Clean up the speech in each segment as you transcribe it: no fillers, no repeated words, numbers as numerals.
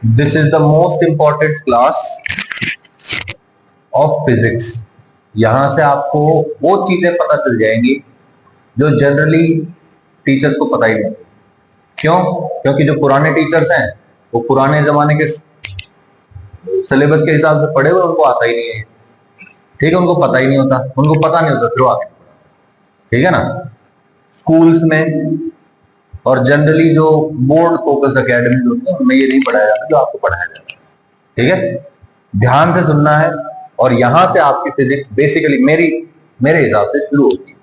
This is the most important class of physics. यहां से आपको वो चीजें पता चल जाएंगी जो जनरली टीचर्स को पता ही नहीं। क्यों? क्योंकि जो पुराने टीचर्स हैं वो पुराने जमाने के सिलेबस के हिसाब से पढ़े हुए, उनको आता ही नहीं है। ठीक है, उनको पता ही नहीं होता, उनको पता नहीं होता फिर वो आगे। ठीक है ना। स्कूल्स में और जनरली जो बोर्ड फोकस्ड अकेडमी होती है उनमें ये नहीं पढ़ाया जाता जो आपको पढ़ाया जाता है। ठीक है, ध्यान से सुनना है। और यहां से आपकी फिजिक्स बेसिकली मेरे हिसाब से शुरू होती है।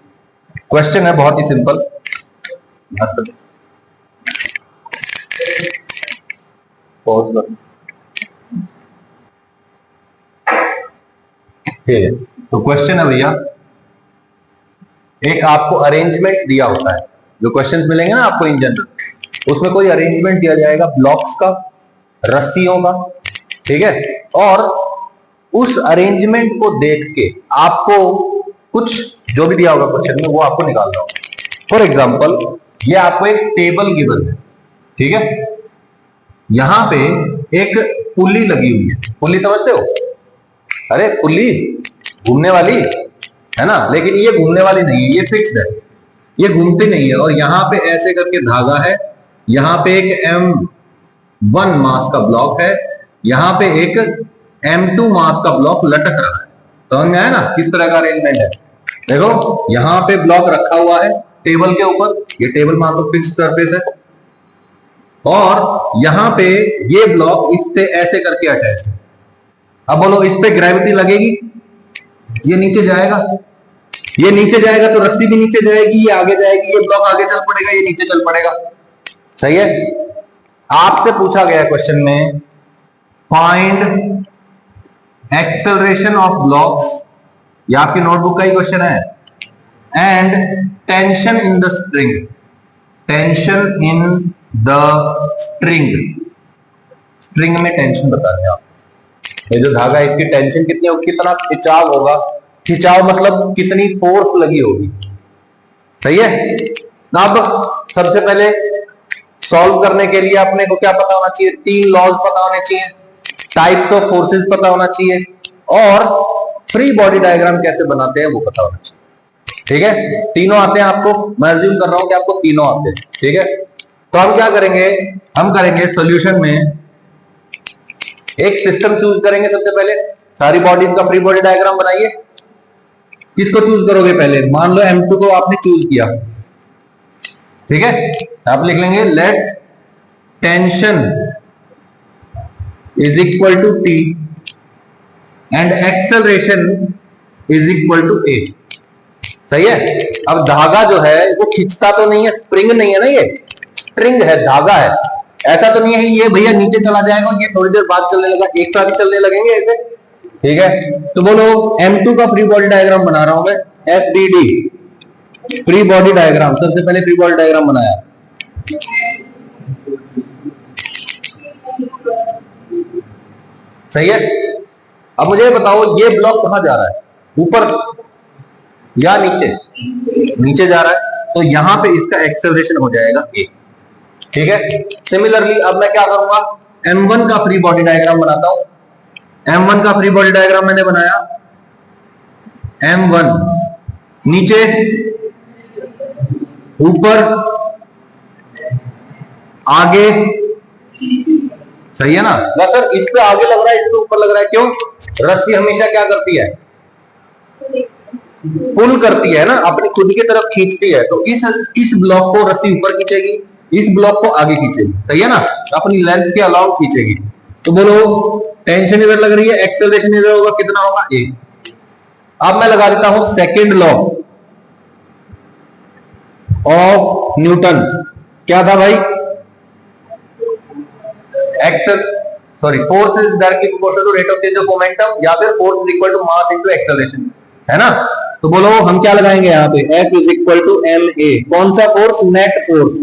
क्वेश्चन है बहुत ही सिंपल। पॉज कर। ठीक है, तो क्वेश्चन है भैया, एक आपको अरेंजमेंट दिया होता है। जो क्वेश्चंस मिलेंगे ना आपको इन जनरल, उसमें कोई अरेंजमेंट दिया जाएगा ब्लॉक्स का, रस्सियों का। ठीक है, और उस अरेंजमेंट को देख के आपको कुछ जो भी दिया होगा क्वेश्चन में वो आपको निकालना होगा। फॉर एग्जाम्पल, ये आपको एक टेबल गिवन है। ठीक है, यहां पे एक पुल्ली लगी हुई है। पुल्ली समझते हो? अरे पुल्ली घूमने वाली है ना, लेकिन ये घूमने वाली नहीं है, ये फिक्स्ड है, ये घूमती नहीं है। और यहां पे ऐसे करके धागा है, यहां पे एक M1 मास का ब्लॉक है, यहां पे एक M2 मास का ब्लॉक लटक रहा है। समझ में आया ना किस तरह का अरेंजमेंट है? देखो यहां पे ब्लॉक रखा हुआ है टेबल के ऊपर, ये टेबल मान लो फिक्स्ड सरफेस है, और यहां पे ये ब्लॉक इससे ऐसे करके अटैच है। अब बोलो इस पे ग्रेविटी लगेगी, ये नीचे जाएगा, ये नीचे जाएगा तो रस्सी भी नीचे जाएगी, ये आगे जाएगी, ये ब्लॉक आगे चल पड़ेगा, ये नीचे चल पड़ेगा। सही है। आपसे पूछा गया क्वेश्चन में, फाइंड एक्सेलरेशन ऑफ ब्लॉक्स, ये आपकी नोटबुक का ही क्वेश्चन है, and tension in the string, tension in the string, string में टेंशन बता दें आप। ये जो धागा है इसकी टेंशन कितनी होगी, कितना खिंचाव होगा, खिंचाव मतलब कितनी फोर्स लगी होगी। सही है। अब सबसे पहले सॉल्व करने के लिए अपने को क्या पता होना चाहिए? 3 लॉज पता होने चाहिए, टाइप्स ऑफ फोर्सेस पता होना चाहिए, और फ्री बॉडी डायग्राम कैसे बनाते हैं वो पता होना चाहिए। ठीक है, तीनों आते हैं आपको, मैं अज्यूम कर रहा हूं कि आपको तीनों आते हैं। ठीक है, तो हम क्या करेंगे, हम करेंगे सॉल्यूशन में एक सिस्टम चूज करेंगे। सबसे पहले सारी बॉडीज का फ्री बॉडी डायग्राम बनाइए। किसको चूज करोगे? पहले मान लो M2 को आपने चूज किया। ठीक है, आप लिख लेंगे let tension is equal to T and acceleration is equal to A। सही है। अब धागा जो है वो खींचता तो नहीं है, स्प्रिंग नहीं है ना, ये स्ट्रिंग है, धागा है। ऐसा तो नहीं है ये भैया नीचे चला जाएगा, ये थोड़ी देर बाद चलने लगा, एक साथ ही चलने लगेंगे ऐसे। ठीक है, तो बोलो M2 का फ्री बॉडी डायग्राम बना रहा हूं मैं, FBD फ्री बॉडी डायग्राम। सबसे पहले फ्री बॉडी डायग्राम बनाया, सही है। अब मुझे बताओ ये ब्लॉक कहां जा रहा है, ऊपर या नीचे? नीचे जा रहा है, तो यहां पे इसका एक्सेलरेशन हो जाएगा A। ठीक है, सिमिलरली अब मैं क्या करूंगा, M1 का फ्री बॉडी डायग्राम बनाता हूं। M1 का फ्री बॉडी डायग्राम मैंने बनाया, M1 नीचे, ऊपर, आगे। सही है ना? बस सर इस पे आगे लग रहा है, इस पे ऊपर लग रहा है, क्यों? रस्सी हमेशा क्या करती है? पुल करती है ना, अपनी खुद की तरफ खींचती है। तो इस ब्लॉक को रस्सी ऊपर खींचेगी, इस ब्लॉक को आगे खींचेगी। सही है ना? अपनी लेंथ के अलाउ खींचेगी। तो बोलो टेंशन इधर लग रही है, एक्सेलरेशन इधर होगा, कितना होगा? A। अब मैं लगा देता हूं सेकेंड लॉ ऑफ न्यूटन। क्या था भाई? Force is directly proportional to rate of change of momentum, या फिर force is equal to mass into acceleration, है ना? तो बोलो हम क्या लगाएंगे यहाँ पे, F is equal to ma। कौन सा फोर्स? Net force.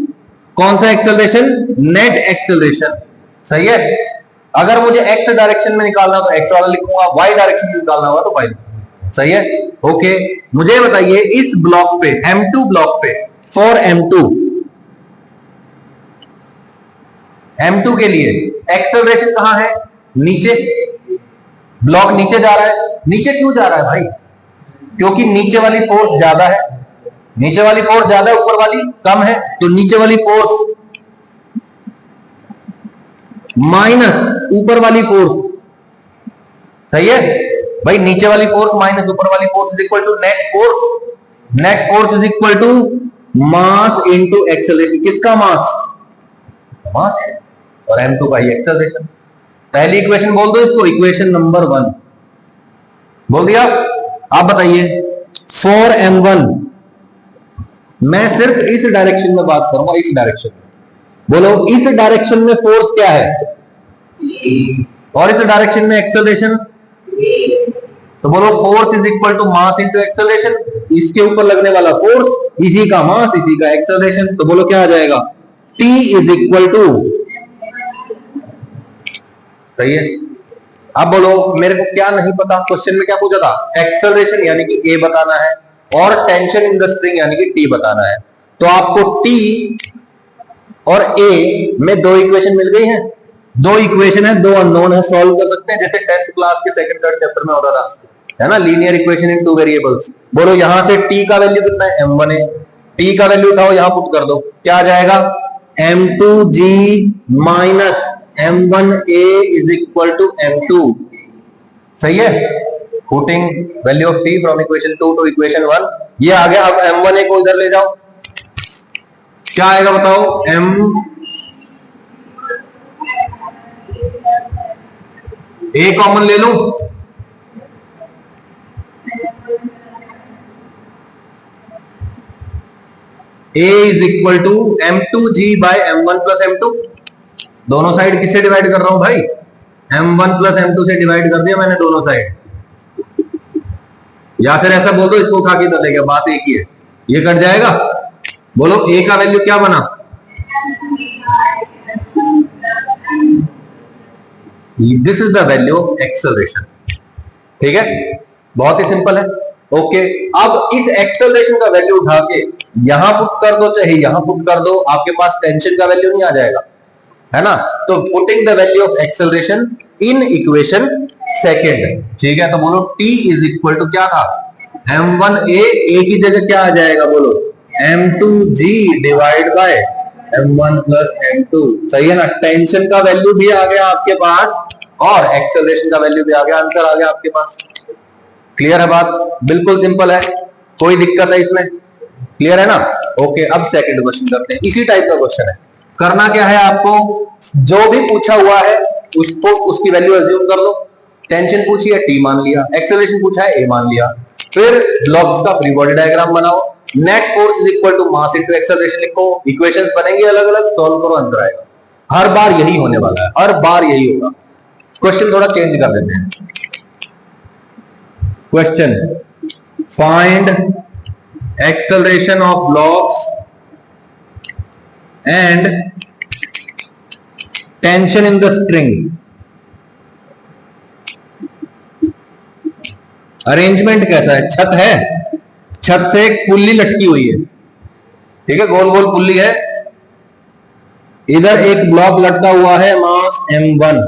कौन सा एक्सेलरेशन? Net acceleration. सही है। अगर मुझे x डायरेक्शन में निकालना तो x वाला लिखूंगा, y डायरेक्शन में निकालना होगा तो y। सही है। ओके, मुझे बताइए इस ब्लॉक पे, M2 ब्लॉक पे, फॉर M2 M2 के लिए एक्सेलरेशन कहां है? नीचे। ब्लॉक नीचे जा रहा है। नीचे क्यों जा रहा है भाई? क्योंकि नीचे वाली फोर्स ज्यादा है। नीचे वाली फोर्स ज्यादा है, ऊपर वाली कम है, तो नीचे वाली फोर्स माइनस ऊपर वाली फोर्स। सही है भाई, नीचे वाली फोर्स माइनस ऊपर वाली force is equal to net force. Net force is equal to mass into acceleration. किसका मास? मास है, और m2 का ही एक्सेलरेशन। पहली इक्वेशन बोल दो इसको, इक्वेशन नंबर 1 बोल दिया। आप बताइए, फॉर m1, मैं सिर्फ इस डायरेक्शन में बात करूंगा, इस डायरेक्शन में। बोलो इस डायरेक्शन में फोर्स क्या है? और इस डायरेक्शन में एक्सेलरेशन। तो बोलो force is equal to mass into acceleration. इसके ऊपर लगने वाला फोर्स, इसी का मास, इसी का एक्सेलरेशन। तो बोलो क्या आ जाएगा? T इज इक्वल टू, सही है। अब बोलो मेरे को क्या नहीं पता, क्वेश्चन में क्या पूछा था? एक्सेलरेशन यानी कि A बताना है, और टेंशन इन द स्प्रिंग यानी कि T बताना है। तो आपको T और A में दो इक्वेशन मिल गई हैं। दो इक्वेशन है, दो अननोन है, सॉल्व कर सकते हैं, जैसे 10th क्लास के सेकंड थर्ड चैप्टर में होता था, है ना, linear equation in two variables. बोलो यहां से T का वैल्यू कितना है? M1 है। T का वैल्यू उठाओ, यहां पुट कर दो, क्या आ जाएगा? M2G minus M1A is equal to M2। सही है। Putting value of T from equation 2 to equation 1, ये आ गया। अब M1A को इधर ले जाओ, क्या आएगा बताओ? A कॉमन ले लो, A is equal to M2G by M1 plus M2। दोनों साइड किससे डिवाइड कर रहा हूं भाई? M1 प्लस M2 से डिवाइड कर दिया मैंने दोनों साइड। या फिर ऐसा बोल दो, इसको उठा के इधर ले गया, बात एक ही है, ये कट जाएगा। बोलो A का वैल्यू क्या बना? This is the value of acceleration. ठीक है, बहुत ही सिंपल है। ओके, अब इस एक्सेलरेशन का वैल्यू उठा के यहां पुट कर दो, चाहे यहां पुट कर दो, आपके पास टेंशन का वैल्यू नहीं आ जाएगा, है ना। तो putting the value of acceleration in equation second. ठीक है, तो बोलो T इज इक्वल टू क्या था? M1A, A की जगह क्या आ जाएगा? बोलो M2G divide bye M1 plus M2। सही है ना। टेंशन का वैल्यू भी आ गया आपके पास, और एक्सेलरेशन का वैल्यू भी आ गया, आंसर आ गया आपके पास। क्लियर है बात? बिल्कुल सिंपल है, कोई दिक्कत है इसमें? क्लियर है ना। ओके, अब सेकंड क्वेश्चन करते हैं। इसी टाइप का क्वेश्चन है। करना क्या है आपको? जो भी पूछा हुआ है उसको, उसकी वैल्यू अज्यूम कर लो। टेंशन पूछी है, T मान लिया। एक्सेलरेशन पूछा है, A मान लिया। फिर ब्लॉक्स का फ्री बॉडी डायग्राम बनाओ। Net force is equal to mass into acceleration लिखो। इक्वेशंस बनेंगे अलग अलग, सॉल्व करो, आंसर आएगा। हर बार यही होने वाला है, हर बार यही होगा। क्वेश्चन थोड़ा चेंज कर देते हैं। Question, find acceleration of blocks and tension in the string. Arrangement कैसा है? छत है, छत से एक पुल्ली लटकी हुई है, ठीक है, गोल गोल पुल्ली है। इधर एक ब्लॉक लटका हुआ है, मास M1।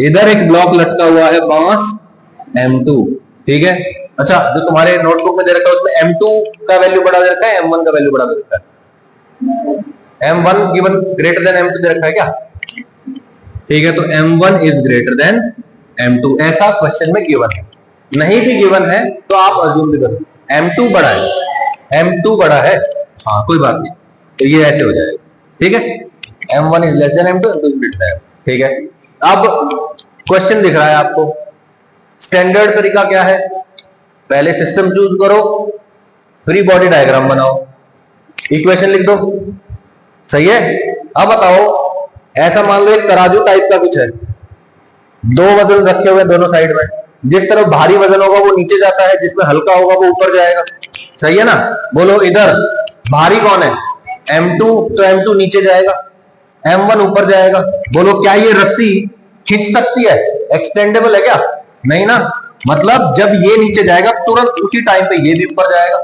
इधर एक ब्लॉक लटका हुआ है, मास M2। ठीक है। अच्छा, जो तुम्हारे नोटबुक में दे रखा है उसमें M2 का वैल्यू बड़ा दे रखा है, M1 का वैल्यू बड़ा दे रखा है? M1 given greater than M2 दे रखा है क्या? ठीक है, तो M1 is greater than M2, ऐसा क्वेश्चन में गिवन है। नहीं भी गिवन है तो आप अज्यूम भी करो M2 बड़ा है, M2 बड़ा है, हाँ कोई बात नहीं, तो ये ऐसे हो जाएगा। ठीक है, M1 is less than M2, M2 is greater than. ठीक है, अब क्वेश्चन दिख रहा है आपको। स्टैंडर्ड तरीका क्या है? पहले सिस्टम चूज करो, फ्री बॉडी डायग्राम बनाओ, इक्वेशन लिख दो। सही है। अब बताओ, ऐसा मान लो एक तराजू टाइप का कुछ है, दो वजन रखे हुए दोनों साइड में। जिस तरफ भारी वजन होगा वो नीचे जाता है, जिसमें हल्का होगा वो ऊपर जाएगा। सही है ना। बोलो इधर भारी कौन है? M2, तो M2 नीचे जाएगा, M1 ऊपर जाएगा। बोलो क्या ये रस्सी खींच सकती है? एक्सटेंडेबल है क्या? नहीं ना। मतलब जब ये नीचे जाएगा तुरंत उसी टाइम पे ये भी ऊपर जाएगा।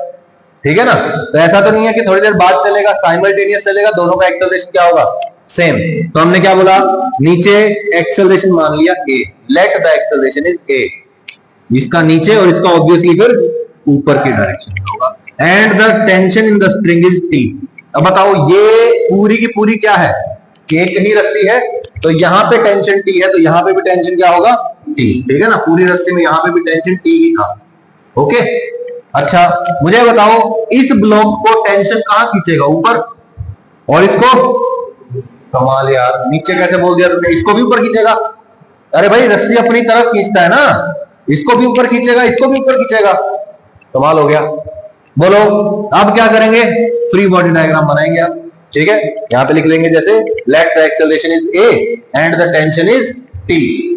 ठीक है ना। तो ऐसा तो नहीं है कि थोड़ी देर बाद चलेगा, साइमल्टेनियस चलेगा, दोनों का एक्सेलरेशन क्या होगा? सेम। तो हमने क्या बोला, नीचे एक्सेलरेशन मान लिया a, let the acceleration is a, इसका नीचे और इसका ऑब्वियसली फिर ऊपर की डायरेक्शन में होगा। And the tension in the spring is T। अब बताओ ये पूरी की पूरी क्या है, एक ही रस्सी है, तो यहां पे टेंशन T है, तो यहां पे भी टेंशन क्या होगा, T। ठीक है ना, पूरी रस्सी में यहां पे भी टेंशन T ही था। ओके, अच्छा मुझे बताओ इस ब्लॉक को टेंशन कहां खींचेगा, ऊपर, और इसको, कमाल यार, नीचे कैसे बोल दिया तुमने, इसको भी ऊपर खींचेगा। अरे भाई रस्सी अपनी तरफ खींचता है ना, इसको भी ऊपर खींचेगा, इसको भी ऊपर खींचेगा, कमाल हो गया। बोलो अब क्या करेंगे, फ्री बॉडी डायग्राम बनाएंगे आप। ठीक है, यहां पे लिख लेंगे जैसे let the acceleration is a and the tension is T।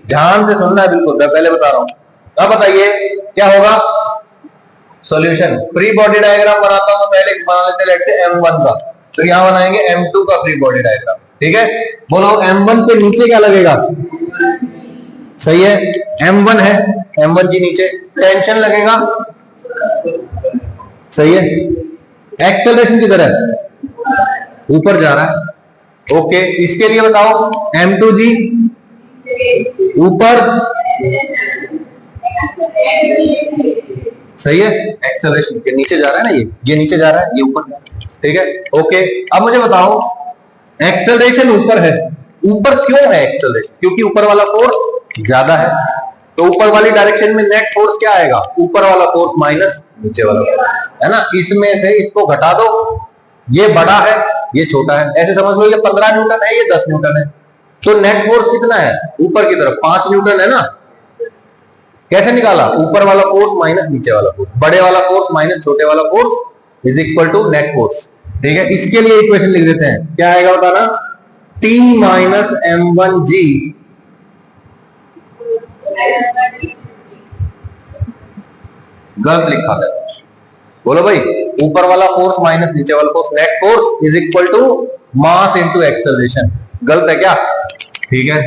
ध्यान से सुनना है, बिल्कुल मैं पहले बता रहा हूं। अब बताइए क्या होगा सॉल्यूशन। फ्री बॉडी डायग्राम बनाता हूं, पहले बना लेते हैं लेट से M1 का, तो यहां बनाएंगे M2 का फ्री बॉडी डायग्राम। ठीक है, बोलो M1 पे नीचे क्या लगेगा, सही है, M1 है, M1 जी नीचे, टेंशन लगेगा, सही है, एक्सेलरेशन किधर है, ऊपर जा रहा है। ओके, इसके लिए बताओ M2 जी ऊपर, सही है, एक्सेलरेशन के नीचे जा रहा है ना, ये नीचे जा रहा है, ये ऊपर। ठीक है, ओके, अब मुझे बताओ एक्सेलरेशन ऊपर है, ऊपर क्यों है एक्सेलरेशन, क्योंकि ऊपर वाला फोर्स ज्यादा है, तो ऊपर वाली डायरेक्शन में नेट फोर्स क्या आएगा, ऊपर वाला फोर्स माइनस नीचे वाला फोर्स, है ना। इसमें से इसको घटा दो, ये बड़ा है ये छोटा है, ऐसे समझ लो ये 15 न्यूटन है ये 10 न्यूटन है, तो नेट फोर्स कितना है ऊपर की तरफ 5 न्यूटन है ना। कैसे निकाला, ऊपर वाला फोर्स माइनस नीचे वाला फोर्स, बड़े वाला फोर्स माइनस छोटे वाला force is equal to net force. ठीक है, इसके लिए इक्वेशन लिख देते हैं, क्या आएगा बताना, T माइनस M1G गलत लिखा है, बोलो भाई, ऊपर वाला फोर्स माइनस नीचे वाला force, net force is equal to mass into acceleration, गलत है क्या। ठीक है,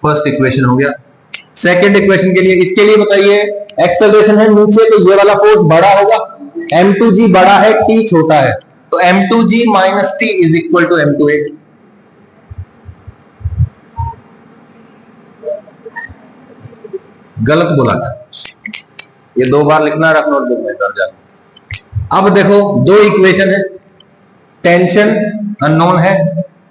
फर्स्ट इक्वेशन हो गया। सेकंड इक्वेशन के लिए, इसके लिए बताइए एक्सेलरेशन है नीचे, तो ये वाला फोर्स बड़ा होगा, M2G बड़ा है, T छोटा है, तो M2G minus T is equal to M2A। गलत बोला था, ये 2 बार लिखना, रख नोटबुक में कर जाना। अब देखो दो इक्वेशन है, टेंशन अननोन है,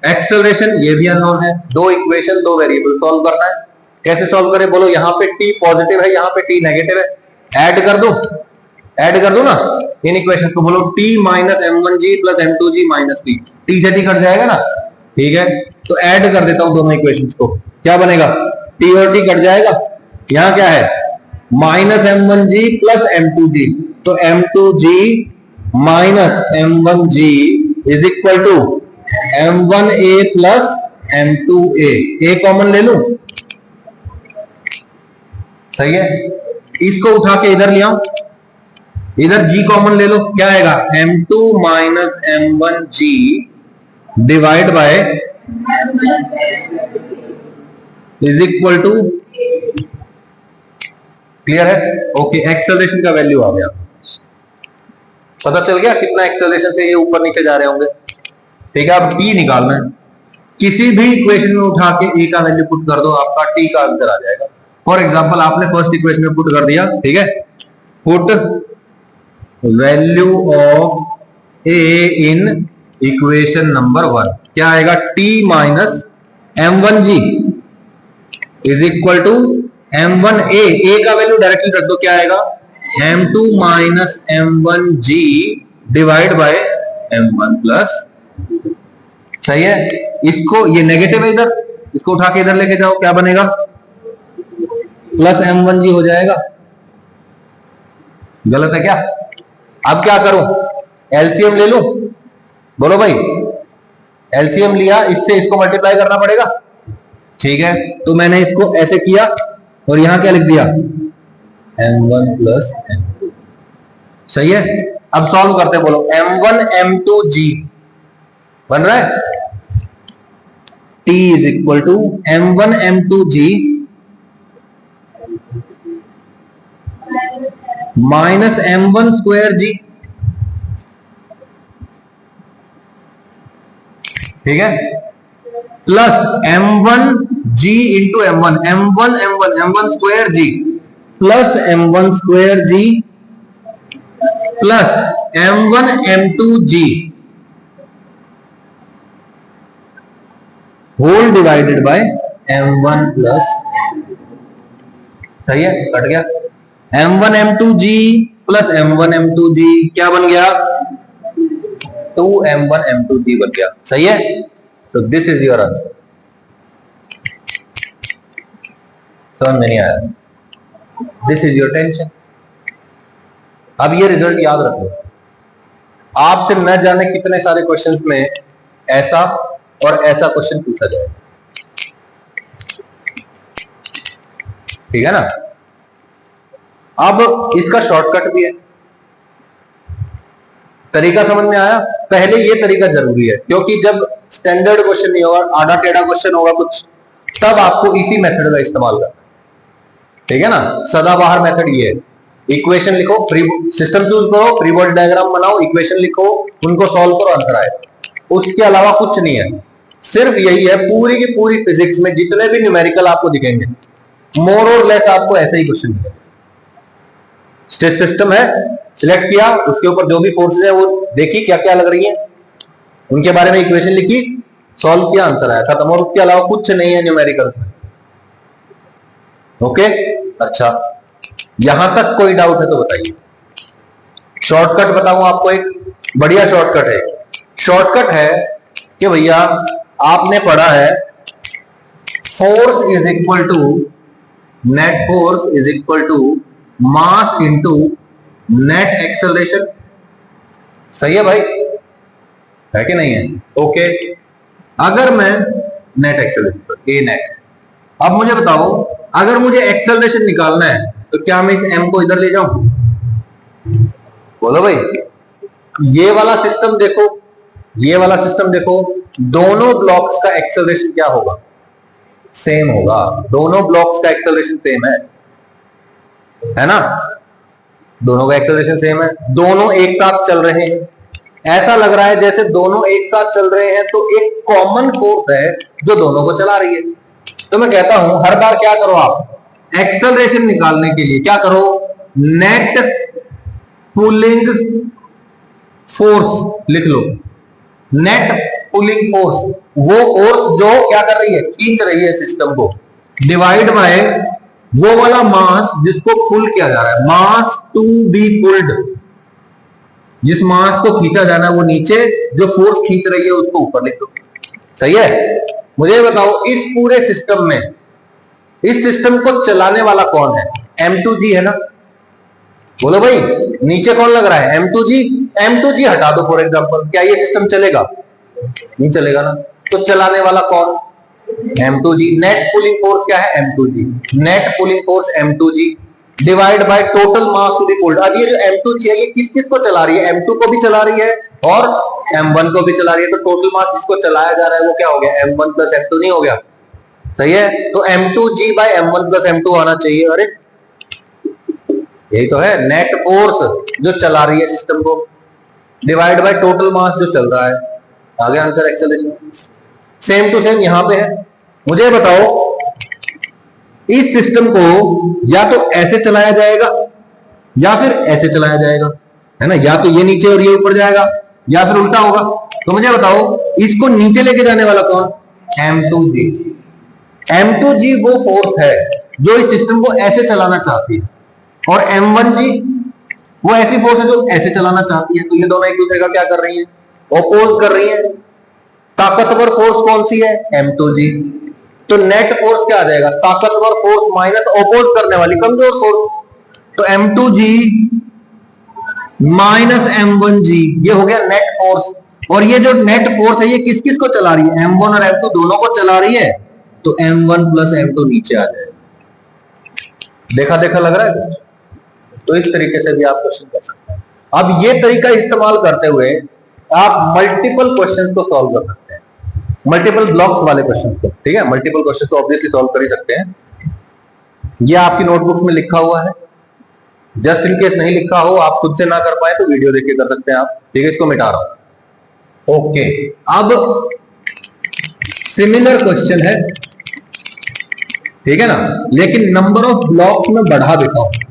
एक्सेलरेशन ये भी अननोन है, दो इक्वेशन दो वेरिएबल सॉल्व करना है। कैसे सॉल्व करें, बोलो यहाँ पे T पॉजिटिव है, यहाँ पे T नेगेटिव है, ऐड कर दो, ऐड कर दो ना इन इक्वेशंस को, बोलो T minus M1G plus M2G minus T, T से T कट जाएगा ना। ठीक है, तो ऐड कर देता हूं दोनों इक्वेशंस को, क्या बनेगा, T और T कट जाएगा, यहां क्या है माइनस M1G प्लस M2G, तो M2G minus M1G is equal to M1A plus M2A, A common ले लूं, सही है, इसको उठा के इधर ले आओ, इधर G कॉमन ले लो, क्या आएगा M2 minus M1G divide by is equal to, clear है। ओके, एक्सेलरेशन का वैल्यू आ गया, पता चल गया कितना एक्सेलरेशन से ये ऊपर नीचे जा रहे होंगे। ठीक है, अब T निकालना है, किसी भी इक्वेशन में उठा के A का वैल्यू पुट कर दो, आपका T का आंसर आ जाएगा। फॉर एग्जांपल आपने फर्स्ट इक्वेशन में पुट कर दिया, ठीक है, put value of A in equation number 1, क्या आएगा, T minus M1G is equal to M1A, A का वैल्यू डायरेक्टली रख दो, क्या आएगा M2 minus M1G divide bye M1 plus, सही है। इसको, ये नेगेटिव है इधर, इसको उठा के इधर लेके जाओ, क्या बनेगा प्लस M1G हो जाएगा, गलत है क्या। अब क्या करूं, एलसीएम ले लूं, बोलो भाई, एलसीएम लिया, इससे इसको मल्टीप्लाई करना पड़ेगा। ठीक है, तो मैंने इसको ऐसे किया और यहां क्या लिख दिया M1 प्लस M2, सही है। अब सॉल्व करते हैं, बोलो M1 M2G बन रहा है, T is equal to M1 M2G minus M1 square G, ठीक है। Plus m1g into m1 square G plus m1 square G plus m1 m2g whole divided by m1 plus, सही है, कट गया, m1 m2g plus m1 m2g क्या बन गया, 2m1 m2g बन गया, सही है। तो दिस इज योर आंसर। समझ में नहीं आया, दिस इज योर टेंशन। अब ये रिजल्ट याद रखो, आपसे न जाने कितने सारे क्वेश्चंस में ऐसा और ऐसा क्वेश्चन पूछा जाए, ठीक है ना। अब इसका शॉर्टकट भी है, तरीका समझ में आया। पहले ये तरीका जरूरी है, क्योंकि जब स्टैंडर्ड क्वेश्चन नहीं होगा, आधा टेढ़ा क्वेश्चन होगा कुछ, तब आपको इसी मेथड का इस्तेमाल करना है, ठीक है ना। सदाबहार मेथड ये है, इक्वेशन लिखो, सिस्टम चूज करो, फ्री बॉडी डायग्राम बनाओ, इक्वेशन लिखो, उनको सॉल्व करो, आंसर आए। उसके अलावा कुछ नहीं है, सिर्फ यही है। पूरी की पूरी फिजिक्स में जितने भी न्यूमेरिकल आपको दिखेंगे, मोर और लेस आपको ऐसे ही क्वेश्चन मिलेगा। स्टेट सिस्टम है, सिलेक्ट किया, उसके ऊपर जो भी फोर्सेस है वो देखी क्या क्या लग रही है, उनके बारे में इक्वेशन लिखी, सॉल्व किया, आंसर आया, खत्म। और उसके अलावा कुछ नहीं है न्यूमेरिकल्स में। ओके, अच्छा, यहां तक कोई डाउट है तो बताइए। शॉर्टकट बताऊं आपको, एक बढ़िया शॉर्टकट है। शॉर्टकट है कि भैया आपने पढ़ा है force is equal to, net force is equal to mass into net acceleration, सही है भाई, है कि नहीं है। ओके, अगर मैं नेट एक्सेलरेशन ए नेट, अब मुझे बताओ, अगर मुझे एक्सेलरेशन निकालना है तो क्या मैं इस m को इधर ले जाऊं, बोलो भाई। ये वाला सिस्टम देखो, ये वाला सिस्टम देखो, दोनों ब्लॉक्स का एक्सेलरेशन क्या होगा, सेम होगा। दोनों ब्लॉक्स का एक्सेलरेशन सेम है ना, दोनों का एक्सेलरेशन सेम है, दोनों एक साथ चल रहे हैं। ऐसा लग रहा है जैसे दोनों एक साथ चल रहे हैं, तो एक कॉमन फोर्स है जो दोनों को चला रही है। तो मैं कहता हूं हर बार क्या करो, आप एक्सेलरेशन निकालने के लिए क्या करो, नेट पुलिंग फोर्स लिख लो। नेट पुलिंग फोर्स, वो फोर्स जो क्या कर रही है, खींच रही है सिस्टम को, डिवाइड बाय वो वाला मास जिसको पुल किया जा रहा है, मास टू बी पुल्ड, जिस मास को खींचा जाना है वो नीचे, जो फोर्स खींच रही है उसको ऊपर लिख दो, सही है। मुझे बताओ, इस पूरे सिस्टम में, इस सिस्टम को चलाने वाला कौन है, m2g है ना, बोलो भाई। नीचे कौन लग रहा है, m2g। m2g हटा दो फॉर एग्जांपल, क्या ये सिस्टम चलेगा, नहीं चलेगा ना। तो चलाने वाला कौन, m2g। नेट पुलिंग फोर्स क्या है, m2g। Net pulling force m2g divide by total mass to be pulled. अब ये जो m2g है, ये किस किस को चला रही है, m2 को भी चला रही है और m1 को भी चला रही है। तो टोटल मास जिसको चलाया जा रहा है वो क्या हो गया, m1 प्लस m2 नहीं हो गया, सही है। तो m2g by m1 plus m2 आना चाहिए। अरे यही तो है, नेट फोर्स जो चला रही है सिस्टम को, डिवाइड बाय टोटल मास जो चल रहा है, आ गया answer acceleration. Same to same यहां पे है। मुझे बताओ, इस सिस्टम को या तो ऐसे चलाया जाएगा या फिर ऐसे चलाया जाएगा, है ना, या तो ये नीचे और ये ऊपर जाएगा या फिर उल्टा होगा। तो मुझे बताओ, इसको नीचे लेके जाने वाला कौन, m2g। m2g वो फोर्स है जो इस सिस्टम को ऐसे चलाना चाहती है, और m1g वो ऐसी फोर्स है जो ऐसे चलाना चाहती है। तो ये दोनों एक दूसरे का क्या कर रही है, ओपोज कर रही है। ताकतवर फोर्स कौन सी है, m2g। तो नेट फोर्स क्या आ जाएगा, ताकतवर फोर्स माइनस ओपोज करने वाली कमजोर फोर्स। तो m2g माइनस m1g, ये हो गया नेट फोर्स। और ये जो नेट फोर्स है ये किस किस को चला रही है, m1 और m2 दोनों को चला रही है। तो m1 प्लस m2 नीचे आ जाएगा। देखा देखा लग रहा है। तो इस तरीके से भी आप क्वेश्चन कर सकते हैं। अब ये तरीका इस्तेमाल करते हुए आप मल्टीपल क्वेश्चंस को सॉल्व कर सकते हैं, मल्टीपल ब्लॉक्स वाले क्वेश्चंस को, ठीक है। मल्टीपल क्वेश्चंस तो ऑब्वियसली सॉल्व कर ही सकते हैं। ये आपकी नोटबुक्स में लिखा हुआ है, जस्ट इन केस नहीं लिखा हो, आप खुद से ना कर पाए तो वीडियो देख के कर सकते हैं आप, ठीक है। इसको मिटा रहा हूं। ओके, अब सिमिलर क्वेश्चन है, ठीक है ना, लेकिन नंबर ऑफ ब्लॉक्स में बढ़ा देता हूं।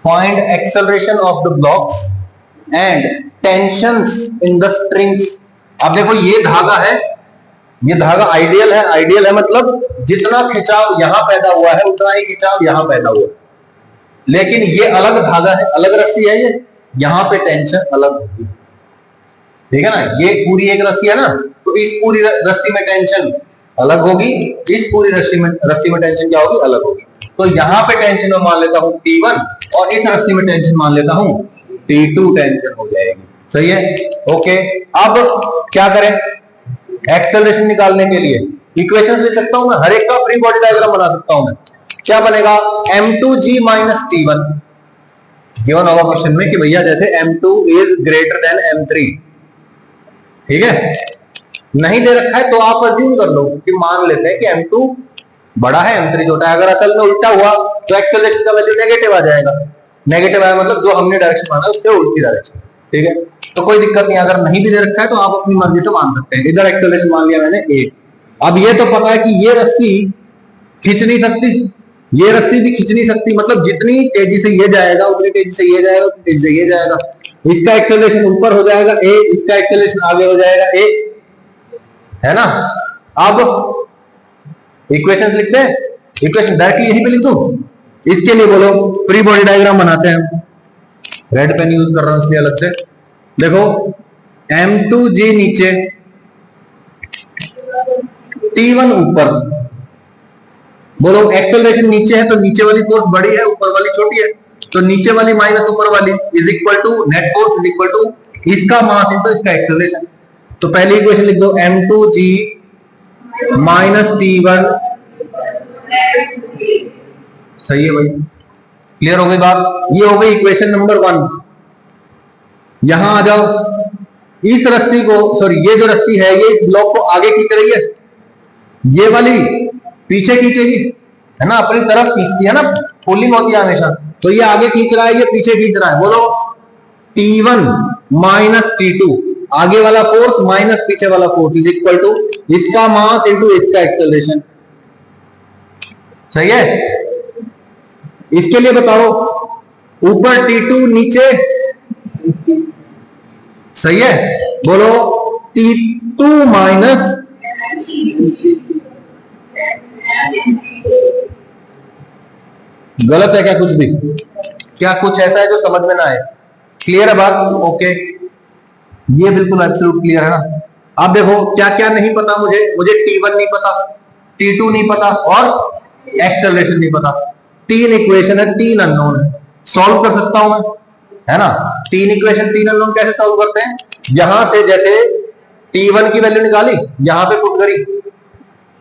Find acceleration of the blocks and tensions in the strings। अब देखो ये धागा है, ये धागा आइडियल है, आइडियल है मतलब जितना खिंचाव यहां पैदा हुआ है उतना ही खिंचाव यहां पैदा हुआ है, लेकिन ये अलग धागा है, अलग रस्सी है, ये यहां पे टेंशन अलग होगी, ठीक है ना। ये पूरी एक रस्सी है ना, तो इस पूरी रस्सी में टेंशन अलग होगी, इस पूरी रस्सी में टेंशन क्या होगी, अलग होगी। तो यहां पे टेंशन में मान लेता हूं T1 और इस रस्सी में टेंशन मान लेता हूं T2, टेंशन हो जाएगी, सही है। ओके, अब क्या करें, एक्सेलरेशन निकालने के लिए इक्वेशंस लिख सकता हूं मैं, हर एक का फ्री बॉडी डायग्राम बना सकता हूं मैं। क्या बनेगा, m2g माइनस T1। गिवन होगा क्वेश्चन में कि भैया जैसे m2 is greater than m3, ठीक है, नहीं दे रखा है तो आप अज्यूम कर लो कि मान लेते हैं कि m2 बड़ा है m3 छोटा है। अगर असल में उल्टा हुआ तो एक्सेलरेशन का वैल्यू नेगेटिव आ जाएगा, नेगेटिव आया मतलब जो हमने डायरेक्शन माना उससे उल्टी डायरेक्शन, ठीक है, तो कोई दिक्कत नहीं। अगर नहीं भी दे रखा है तो आप अपनी मर्जी से मान सकते हैं। इधर एक्सेलरेशन मान लिया मैंने a। अब ये तो पता है कि ये रस्सी खींच नहीं सकती, ये रस्सी भी खींच नहीं सकती, मतलब जितनी तेजी से ये जाएगा उतनी तेजी से ये जाएगा, उतनी तेजी से ये जाएगा। इसका एक्सेलरेशन ऊपर हो जाएगा a, इसका एक्सेलरेशन आगे हो जाएगा a, है ना। अब इक्वेशंस लिखते हैं, इक्वेशन डायरेक्टली यहीं पे लिख दो। इसके लिए बोलो फ्री बॉडी डायग्राम बनाते हैं, रेड पेन यूज कर रहा हूं इसलिए अलग से। देखो m2g नीचे, T1 ऊपर, बोलो एक्सेलरेशन नीचे है तो नीचे वाली फोर्स बड़ी है, ऊपर वाली छोटी है, तो नीचे वाली माइनस ऊपर वाली is equal to net force is equal to इसका मास इंटू इसका एक्सेलरेशन। तो पहली इक्वेशन लिख दो m2g माइनस T1, सही है भाई, क्लियर हो गई बात। ये हो गई इक्वेशन नंबर 1। यहां आ जाओ, इस रस्सी को, सॉरी ये जो रस्सी है ये इस ब्लॉक को आगे खींच रही है, ये वाली पीछे खींचेगी, है ना, अपनी तरफ खींचती है ना, पुलिंग होती है हमेशा, तो ये आगे खींच रहा है, ये पीछे खींच रहा है। बोलो T1 माइनस T2, आगे वाला फोर्स माइनस पीछे वाला फोर्स इज इक्वल टू इसका मास इंटू इसका एक्सेलरेशन, सही है। इसके लिए बताओ ऊपर T2 नीचे, सही है, बोलो T2 माइनस गलत है क्या कुछ भी, क्या कुछ ऐसा है जो समझ में ना आए, क्लियर है बात, ओके, ये बिल्कुल एब्सोल्यूट क्लियर है ना। अब देखो क्या क्या नहीं पता मुझे, मुझे T1 नहीं पता, T2 नहीं पता और एक्सेलरेशन नहीं पता। 3 इक्वेशन है, 3 अननोन है, सॉल्व कर सकता हूं मैं, है ना। 3 इक्वेशन 3 अननोन कैसे सॉल्व करते हैं, यहां से जैसे T1 की वैल्यू निकाली, यहां पे पुट करी,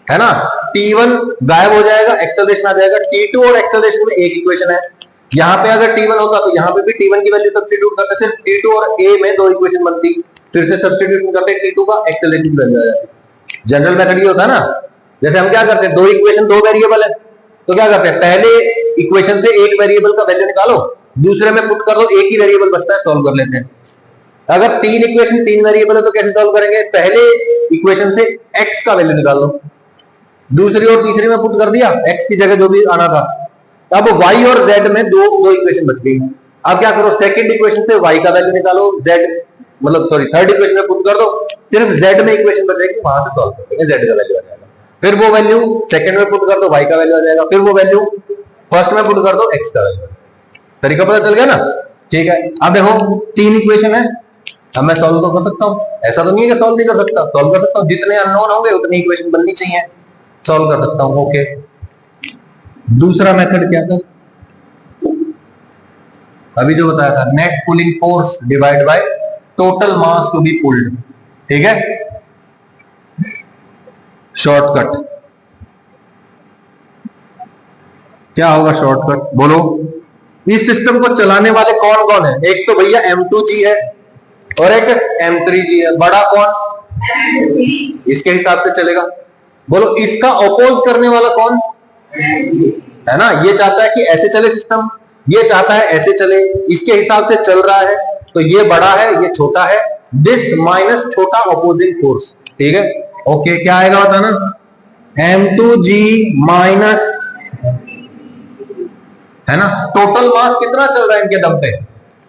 है ना, T1 गायब हो जाएगा, एक्सेलरेशन आ जाएगा। T2 और एक्सेलरेशन में एक इक्वेशन है, यहां पे अगर T1 होता तो यहां पे भी T1 की वैल्यू सब्स्टिट्यूट करते थे, T2 और A में 2 इक्वेशन बनती, फिर से सब्स्टिट्यूशन करते T2 का, एक्सेलरेशन की वैल्यू आ जाती। जनरल मेथड ये होता है ना, जैसे हम क्या करते हैं, 2 इक्वेशन 2 वेरिएबल है, तो क्या करते हैं, पहले इक्वेशन से एक वेरिएबल का वैल्यू निकालो, दूसरे में पुट कर दो, एक ही वेरिएबल बचता है, सॉल्व कर लेते हैं। अगर 3 इक्वेशन 3 वेरिएबल है तो कैसे सॉल्व करेंगे, पहले इक्वेशन से x का वैल्यू निकाल लो, दूसरी और तीसरी में पुट कर दिया, x की जगह जो भी आना था। अब y और z में दो इक्वेशन बच गई। अब क्या करो, सेकंड इक्वेशन से y का वैल्यू निकालो, z मतलब सॉरी थर्ड इक्वेशन में पुट कर दो, सिर्फ z में इक्वेशन बचेगी, वहां से सॉल्व करेंगे, z का वैल्यू आ जाएगा, फिर वो वैल्यू सेकंड में पुट कर दो, y का वैल्यू आ जाएगा, फिर वो वैल्यू फर्स्ट में पुट कर दो, x का वैल्यू। तरीका पता चल गया ना, ठीक है। अब देखो 3 इक्वेशन है, अब मैं सॉल्व तो कर सकता हूं, ऐसा तो नहीं है कि सॉल्व नहीं कर सकता, सॉल्व कर सकता हूं, जितने अननोन होंगे उतनी इक्वेशन बननी चाहिए, सॉल्व कर सकता हूं, ओके। दूसरा मेथड क्या था, अभी जो बताया था, net pulling force divide by total mass to be pulled, ठीक है, शॉर्टकट। क्या होगा शॉर्टकट बोलो। इस सिस्टम को चलाने वाले कौन कौन है? एक तो भैया M2G है और एक M3G है। बड़ा कौन? इसके हिसाब से चलेगा। बोलो इसका अपोज करने वाला कौन है? ना, ये चाहता है कि ऐसे चले सिस्टम, ये चाहता है ऐसे चले, इसके हिसाब से चल रहा है। तो ये बड़ा है, ये छोटा है, दिस माइनस छोटा अपोजिंग फोर्स। ठीक है, ओके, क्या आएगा बताना? M2G माइनस, है ना, टोटल मास कितना चल रहा है इनके दम पे?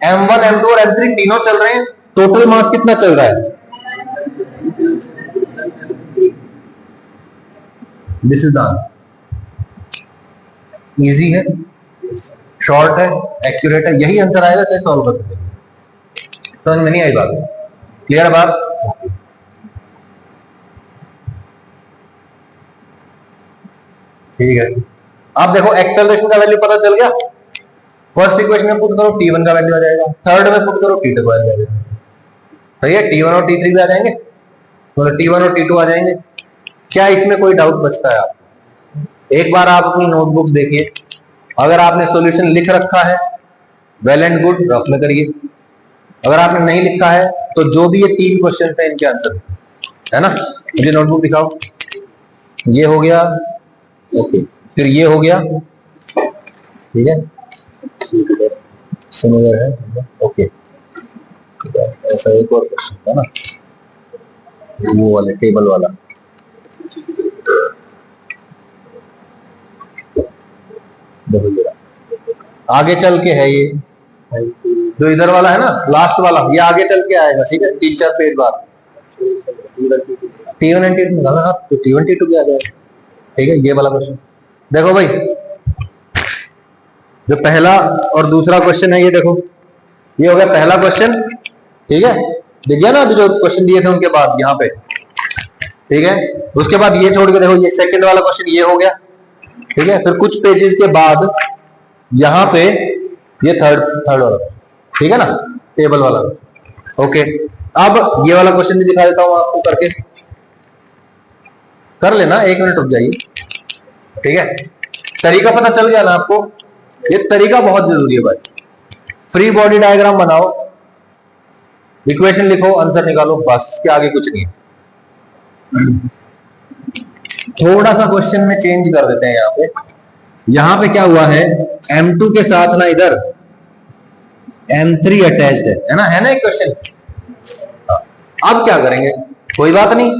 M1 M2 और M3 तीनों चल रहे हैं। टोटल मास कितना चल रहा है? दिस इज द इजी है, शॉर्ट है, एक्यूरेट है, यही आंसर आएगा। चाहे सॉल्व कर सकते, समझ में नहीं आई बात? क्लियर बात? ठीक है, अब देखो एक्सेलरेशन का वैल्यू पता चल गया। फर्स्ट इक्वेशन में पुट करो T1 का वैल्यू आ जाएगा, थर्ड में पुट करो T2 का वैल्यू आ जाएगा। सही है, T1 और T3 भी आ जाएंगे, मतलब T1 और T2 आ जाएंगे। क्या इसमें कोई डाउट बचता है? आप एक बार आप अपनी नोटबुक्स देखिए, अगर आपने सॉल्यूशन लिख रखा है वेल एंड गुड, रफ में करिए। अगर आपने नहीं लिखा है तो जो भी ये 3 क्वेश्चन है इनके आंसर है ना। मुझे नोटबुक दिखाओ। ये हो गया, ओके, फिर ये हो गया, ठीक है, सिमिलर है, ओके। ऐसा एक और क्वेश्चन था ना, वो वाले टेबल वाला, देखो ये आगे चल के है, ये जो इधर वाला है ना, लास्ट वाला, ये आगे चल के आएगा। ठीक है, 3-4 पेज बाद T1 एंड T2 निकालना, आप तो T1 T2 भी आ जाएगा। ठीक है, ये वाला क्वेश्चन देखो भाई, जो पहला और दूसरा क्वेश्चन है, ये देखो, ये हो गया पहला क्वेश्चन। ठीक है, दिख गया ना अभी जो क्वेश्चन दिए थे उनके बाद यहाँ पे। ठीक है, उसके बाद ये छोड़ के देखो, ये सेकंड वाला क्वेश्चन ये हो गया। ठीक है, फिर कुछ पेजेस के बाद यहाँ पे ये थर्ड वाला, ठीक है ना, टेबल वाला। ओके, अब ये वाला क्वेश्चन भी दिखा देता हूं आपको करके, कर लेना, 1 मिनट रुक जाइए। ठीक है, तरीका पता चल गया ना आपको? ये तरीका बहुत जरूरी है भाई। फ्री बॉडी डायग्राम बनाओ, इक्वेशन लिखो, आंसर निकालो, बस, इसके आगे कुछ नहीं है। थोड़ा सा क्वेश्चन में चेंज कर देते हैं। यहाँ पे क्या हुआ है, M2 के साथ ना इधर M3 अटैच्ड है ना एक क्वेश्चन। अब क्या करेंगे? कोई बात नहीं,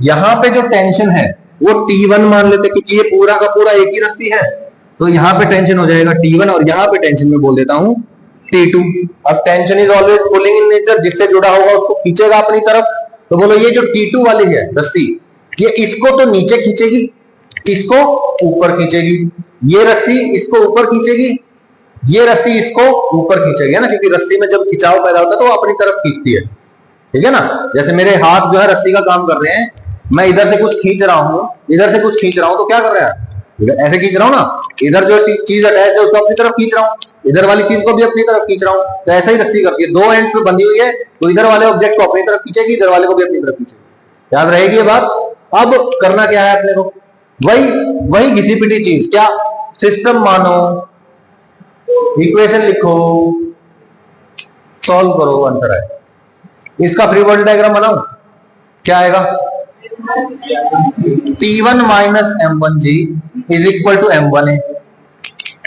यहाँ पे जो टेंशन है वो T1 मान लेते, क्योंकि ये पूरा का पूरा एक ही रस्सी है, तो यहाँ पे टेंशन हो जाएगा T1, और यहाँ पे टेंशन में बोल देता हूं T2। अब tension is always pulling in nature, जिससे जुड़ा होगा उसको खींचेगा अपनी तरफ। तो बोलो ये जो T2 वाली है रस्सी, ये इसको तो नीचे खींचेगी, इसको ऊपर खींचेगी, ये रस्सी इसको ऊपर खींचेगी, ये रस्सी इसको ऊपर खींचेगी, है ना, क्योंकि रस्सी में जब खिंचाव पैदा होता है तो वो अपनी तरफ खींचती है। ठीक है ना, जैसे मेरे हाथ जो है रस्सी का काम कर रहे हैं, मैं इधर से कुछ खींच रहा हूं, इधर से कुछ खींच रहा हूं, तो क्या कर रहे हैं? ऐसे खींच रहा हूं ना, इधर जो चीज अटैच है उसको अपनी तरफ खींच रहा हूं, इधर वाली चीज को भी अपनी तरफ खींच रहा हूं। तो ऐसा ही रस्सी करती है, 2 एंड्स पे बंधी हुई है, तो इधर वाले ऑब्जेक्ट को अपनी तरफ खींचेगी, इधर वाले को भी अपनी तरफ खींचेगी। याद रहेगी ये बात? अब करना क्या है अपने को? वही घिसी पिटी चीज, क्या? सिस्टम मानो, इक्वेशन लिखो, सॉल्व करो, आंसर आए। इसका फ्री बॉडी डायग्राम बनाओ, क्या आएगा? T1 minus M1G is equal to M1A।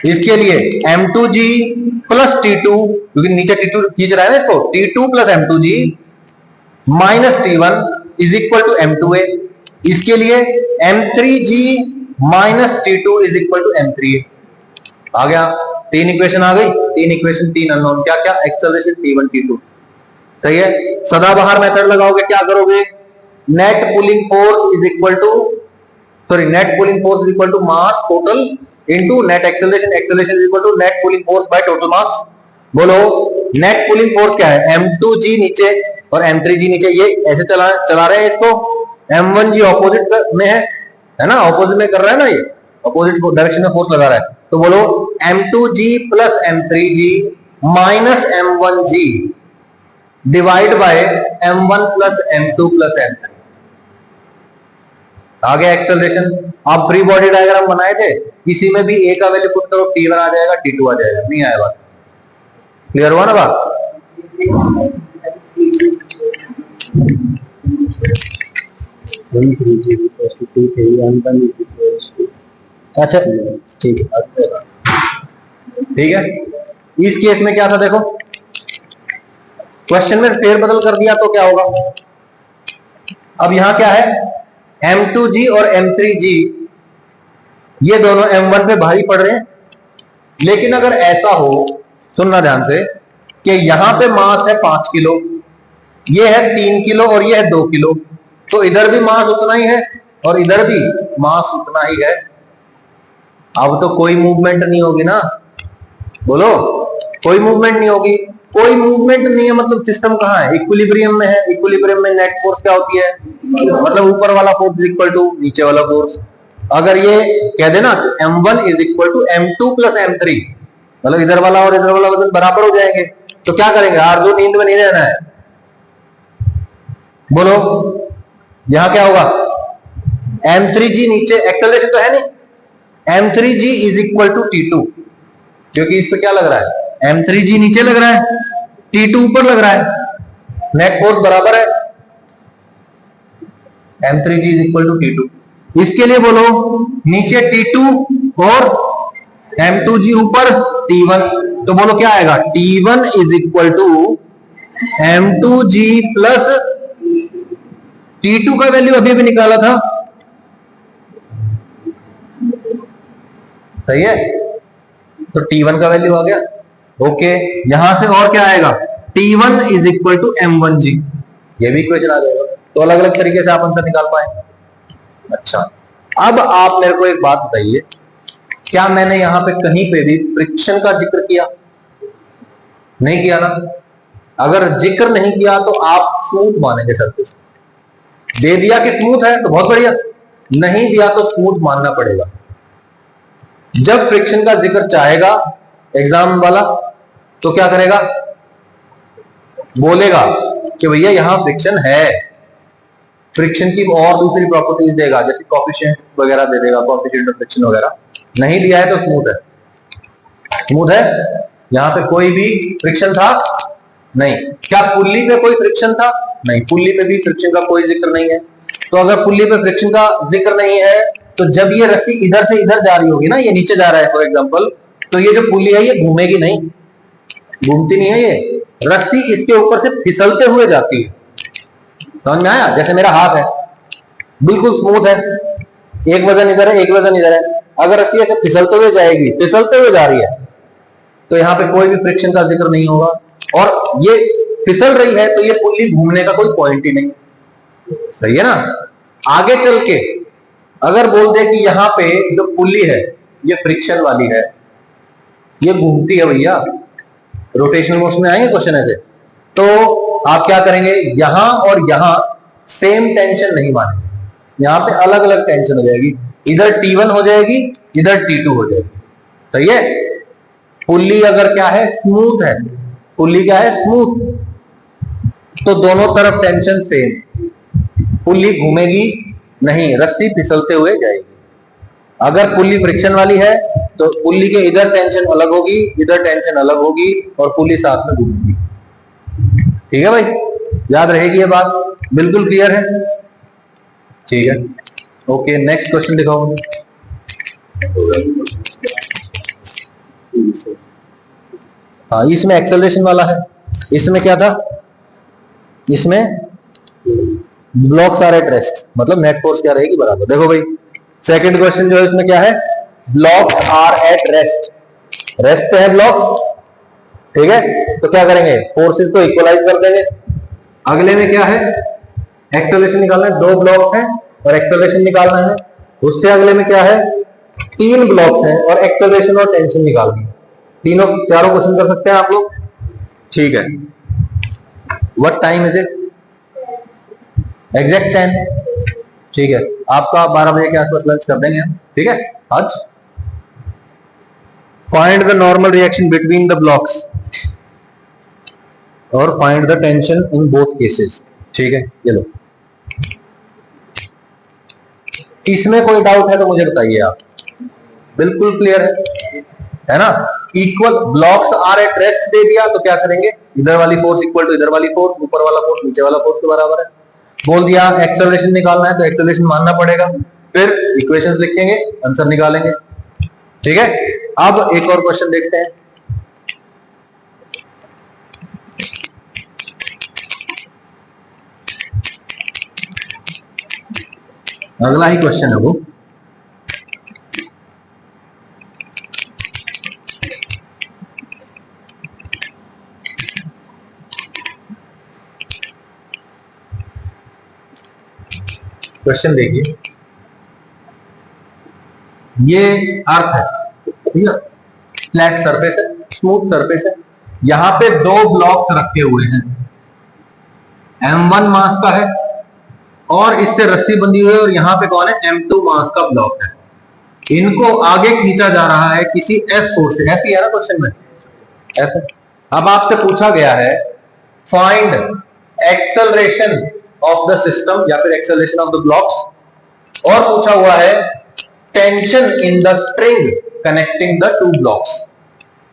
इसके लिए M2G प्लस T2, क्योंकि नीचे T2 खींच रहा है ना इसको, T2 plus M2G minus T1 is equal to M2A। इसके लिए M3G minus T2 is equal to M3A। आ गया, 3 इक्वेशन आ गई, 3 इक्वेशन, 3 अननोन, क्या क्या? Acceleration T1 T2। सही है, सदाबहार मेथड लगाओगे, क्या करोगे? Net pulling force is equal to, sorry, net pulling force is equal to mass total into net acceleration, acceleration is equal to net pulling force by total mass. बोलो net pulling force क्या है? M2G नीचे और M3G नीचे, ये ऐसे चला रहे हैं इसको, M1G ऑपोजिट में है ना, ऑपोजिट में कर रहा है ना, ये ऑपोजिट डायरेक्शन में फोर्स लगा रहा है। तो बोलो M2G plus M3G minus M1G divide bye M1 plus M2 plus M3। आ गया एक्सेलरेशन। आप फ्री बॉडी डायग्राम बनाए थे, इसी में भी ए का वैल्यू पुट करो, T1 आ जाएगा, T2 आ जाएगा। नहीं आया बात? क्लियर हुआ ना बात? अच्छा ठीक है, ठीक है। इस केस में क्या था देखो, क्वेश्चन में फेरबदल कर दिया तो क्या होगा। अब यहां क्या है, M2G और M3G ये दोनों M1 पे भारी पड़ रहे हैं। लेकिन अगर ऐसा हो, सुनना ध्यान से, कि यहां पे मास है 5 किलो, ये है 3 किलो और ये है 2 किलो, तो इधर भी मास उतना ही है और इधर भी मास उतना ही है। अब तो कोई मूवमेंट नहीं होगी ना, बोलो, कोई मूवमेंट नहीं होगी। कोई मूवमेंट नहीं है मतलब सिस्टम कहां है, इक्विलिब्रियम में है। इक्विलिब्रियम में नेट फोर्स क्या होती है, मतलब ऊपर वाला फोर्स इज इक्वल टू नीचे वाला फोर्स। अगर ये कह देना M1 is equal to M2 plus M3, मतलब इधर वाला और इधर वाला वजन बराबर हो जाएंगे, तो क्या करेंगे, आरजू नींद में नहीं रहना है। बोलो, यहां क्या होगा, M3G नीचे, एक्सेलरेशन तो है नहीं, M3G is equal to T2, क्योंकि इस पे क्या लग रहा है, M3G नीचे लग रहा है, T2 ऊपर लग रहा है, नेट फोर्स बराबर है, M3G is equal to T2। इसके लिए बोलो, नीचे T2 और M2G ऊपर T1, तो बोलो क्या आएगा, T1 is equal to M2G plus T2 का वैल्यू अभी भी निकाला था, सही है, तो T1 का वैल्यू आ गया। ओके, यहां से और क्या आएगा, T1 is equal to M1G, ये भी इक्वेशन आ जाएगा। तो अलग अलग तरीके से आप आंसर निकाल पाएंगे। अच्छा, अब आप मेरे को एक बात बताइए, क्या मैंने यहां पे कहीं पे भी फ्रिक्शन का जिक्र किया? नहीं किया ना। अगर जिक्र नहीं किया तो आप स्मूथ मानेंगे सरफेस। दे दिया कि स्मूथ है तो बहुत बढ़िया, नहीं दिया तो स्मूथ मानना पड़ेगा। जब फ्रिक्शन का जिक्र चाहेगा एग्जाम वाला तो क्या करेगा, बोलेगा कि भैया यहां फ्रिक्शन है, फ्रिक्शन की और दूसरी प्रॉपर्टीज देगा, जैसे कोएफिशिएंट वगैरह दे देगा, कोएफिशिएंट ऑफ फ्रिक्शन वगैरह। नहीं दिया है तो स्मूथ है, स्मूथ है। यहां पे कोई भी फ्रिक्शन था नहीं। क्या पुल्ली पे कोई फ्रिक्शन था? नहीं, पुल्ली पे भी फ्रिक्शन का कोई जिक्र नहीं है। तो अगर पुल्ली पे फ्रिक्शन का जिक्र नहीं है, तो जब ये रस्सी इधर से इधर जा रही होगी ना, ये नीचे जा रहा है फॉर एग्जांपल, तो ये जो पुल्ली है ये घूमेगी नहीं, घूमती नहीं है, ये रस्सी इसके ऊपर से फिसलते हुए जाती है। समझ में आया? जैसे मेरा हाथ है, बिल्कुल स्मूथ है, एक वजन इधर है एक वजन इधर है, अगर रस्सी ऐसे फिसलते हुए जाएगी, फिसलते हुए जा रही है, तो यहाँ पे कोई भी फ्रिक्शन का जिक्र नहीं होगा। और ये फिसल रही है तो ये पुल्ली घूमने का कोई पॉइंट ही नहीं, सही है ना। आगे चल के अगर बोल दे कि यहाँ पे जो पुल्ली है ये फ्रिक्शन वाली है, ये घूमती है भैया, रोटेशनल मोशन में आएंगे क्वेश्चन ऐसे, तो आप क्या करेंगे, यहां और यहां सेम टेंशन नहीं मानेंगे, यहां पे अलग अलग टेंशन हो जाएगी, इधर T1 हो जाएगी, इधर T2 हो जाएगी, सही है। पुल्ली अगर क्या है, स्मूथ है, पुल्ली क्या है, स्मूथ, तो दोनों तरफ टेंशन सेम, पुल्ली घूमेगी नहीं, रस्सी फिसलते हुए जाएगी। अगर पुल्ली फ्रिक्शन वाली है तो पुल्ली के इधर टेंशन अलग होगी, इधर टेंशन अलग होगी, और पुल्ली साथ में घूमेगी। ठीक है भाई, याद रहेगी ये बात, बिल्कुल क्लियर है? ठीक है, ओके, नेक्स्ट क्वेश्चन दिखाओ मुझे। हाँ, इसमें एक्सेलरेशन वाला है, इसमें क्या था, इसमें ब्लॉक्स आर एट रेस्ट, मतलब नेट फोर्स क्या रहेगी, बराबर। देखो भाई, सेकंड क्वेश्चन जो है इसमें क्या है, blocks are at rest, rest पे है ब्लॉक्स, ठीक है, तो क्या करेंगे, फोर्सेस को इक्वलाइज कर देंगे। अगले में क्या है, एक्सेलरेशन निकालना है, 2 ब्लॉक्स हैं और एक्सेलरेशन निकालना है। उससे अगले में क्या है, 3 ब्लॉक्स हैं और एक्सेलरेशन और टेंशन निकालनी है। तीनों चारों क्वेश्चन कर सकते हैं आप लोग, ठीक है। What time is it, exact 10, ठीक है। आपका 12 बजे के आसपास लंच कर देंगे हम, ठीक है आज। Find the normal reaction between the blocks और find the tension in both cases, ठीक है। ये लो, इसमें कोई डाउट है तो मुझे बताइए आप। बिल्कुल क्लियर है ना। Equal blocks are at rest दे दिया तो क्या करेंगे, इधर वाली फोर्स इक्वल टू इधर वाली फोर्स, ऊपर वाला फोर्स नीचे वाला फोर्स के बराबर है। बोल दिया एक्सेलरेशन निकालना है तो एक्सेलरेशन मानना पड़ेगा, फिर इक्वेशंस लिखेंगे, आंसर निकालेंगे। ठीक है, अब एक और क्वेश्चन देखते हैं। अगला ही क्वेश्चन है वो। क्वेश्चन देखिए, ये अर्थ है, ठीक है, फ्लैट सरफेस है, स्मूथ सरफेस है, यहां पे दो ब्लॉक्स रखे हुए हैं, M1 मास का है और इससे रस्सी बंधी हुई है, और यहां पे कौन है, M2 मास का ब्लॉक है। इनको आगे खींचा जा रहा है किसी F फोर्स से, F ही है ना क्वेश्चन में, F। अब आपसे पूछा गया है find acceleration of the system या फिर एक्सेलरेशन ऑफ द ब्लॉक्स, और पूछा हुआ है tension in the string connecting the two blocks.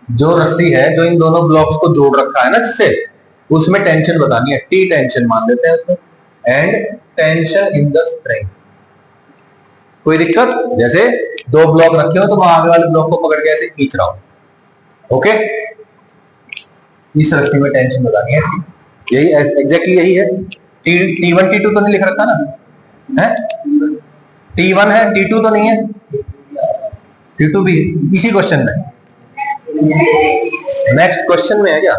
जो रस्सी है जो इन दोनों ब्लॉक्स को जोड़ रखा है ना जिससे, उसमें टेंशन बतानी है, टी टेंशन मान लेते हैं उसमें, and tension in the string. कोई दिक्कत, जैसे दो ब्लॉक रखे हो तो मैं आगे वाले ब्लॉक को पकड़ के ऐसे खींच रहा हूं, ओके। इस रस्सी में टेंशन बतानी है, यही एग्जैक्टली यही है। T1 T2 तो नहीं लिख रखा ना, है T1 है, T2 तो नहीं है, T2 भी इसी क्वेश्चन में, नेक्स्ट क्वेश्चन में है क्या?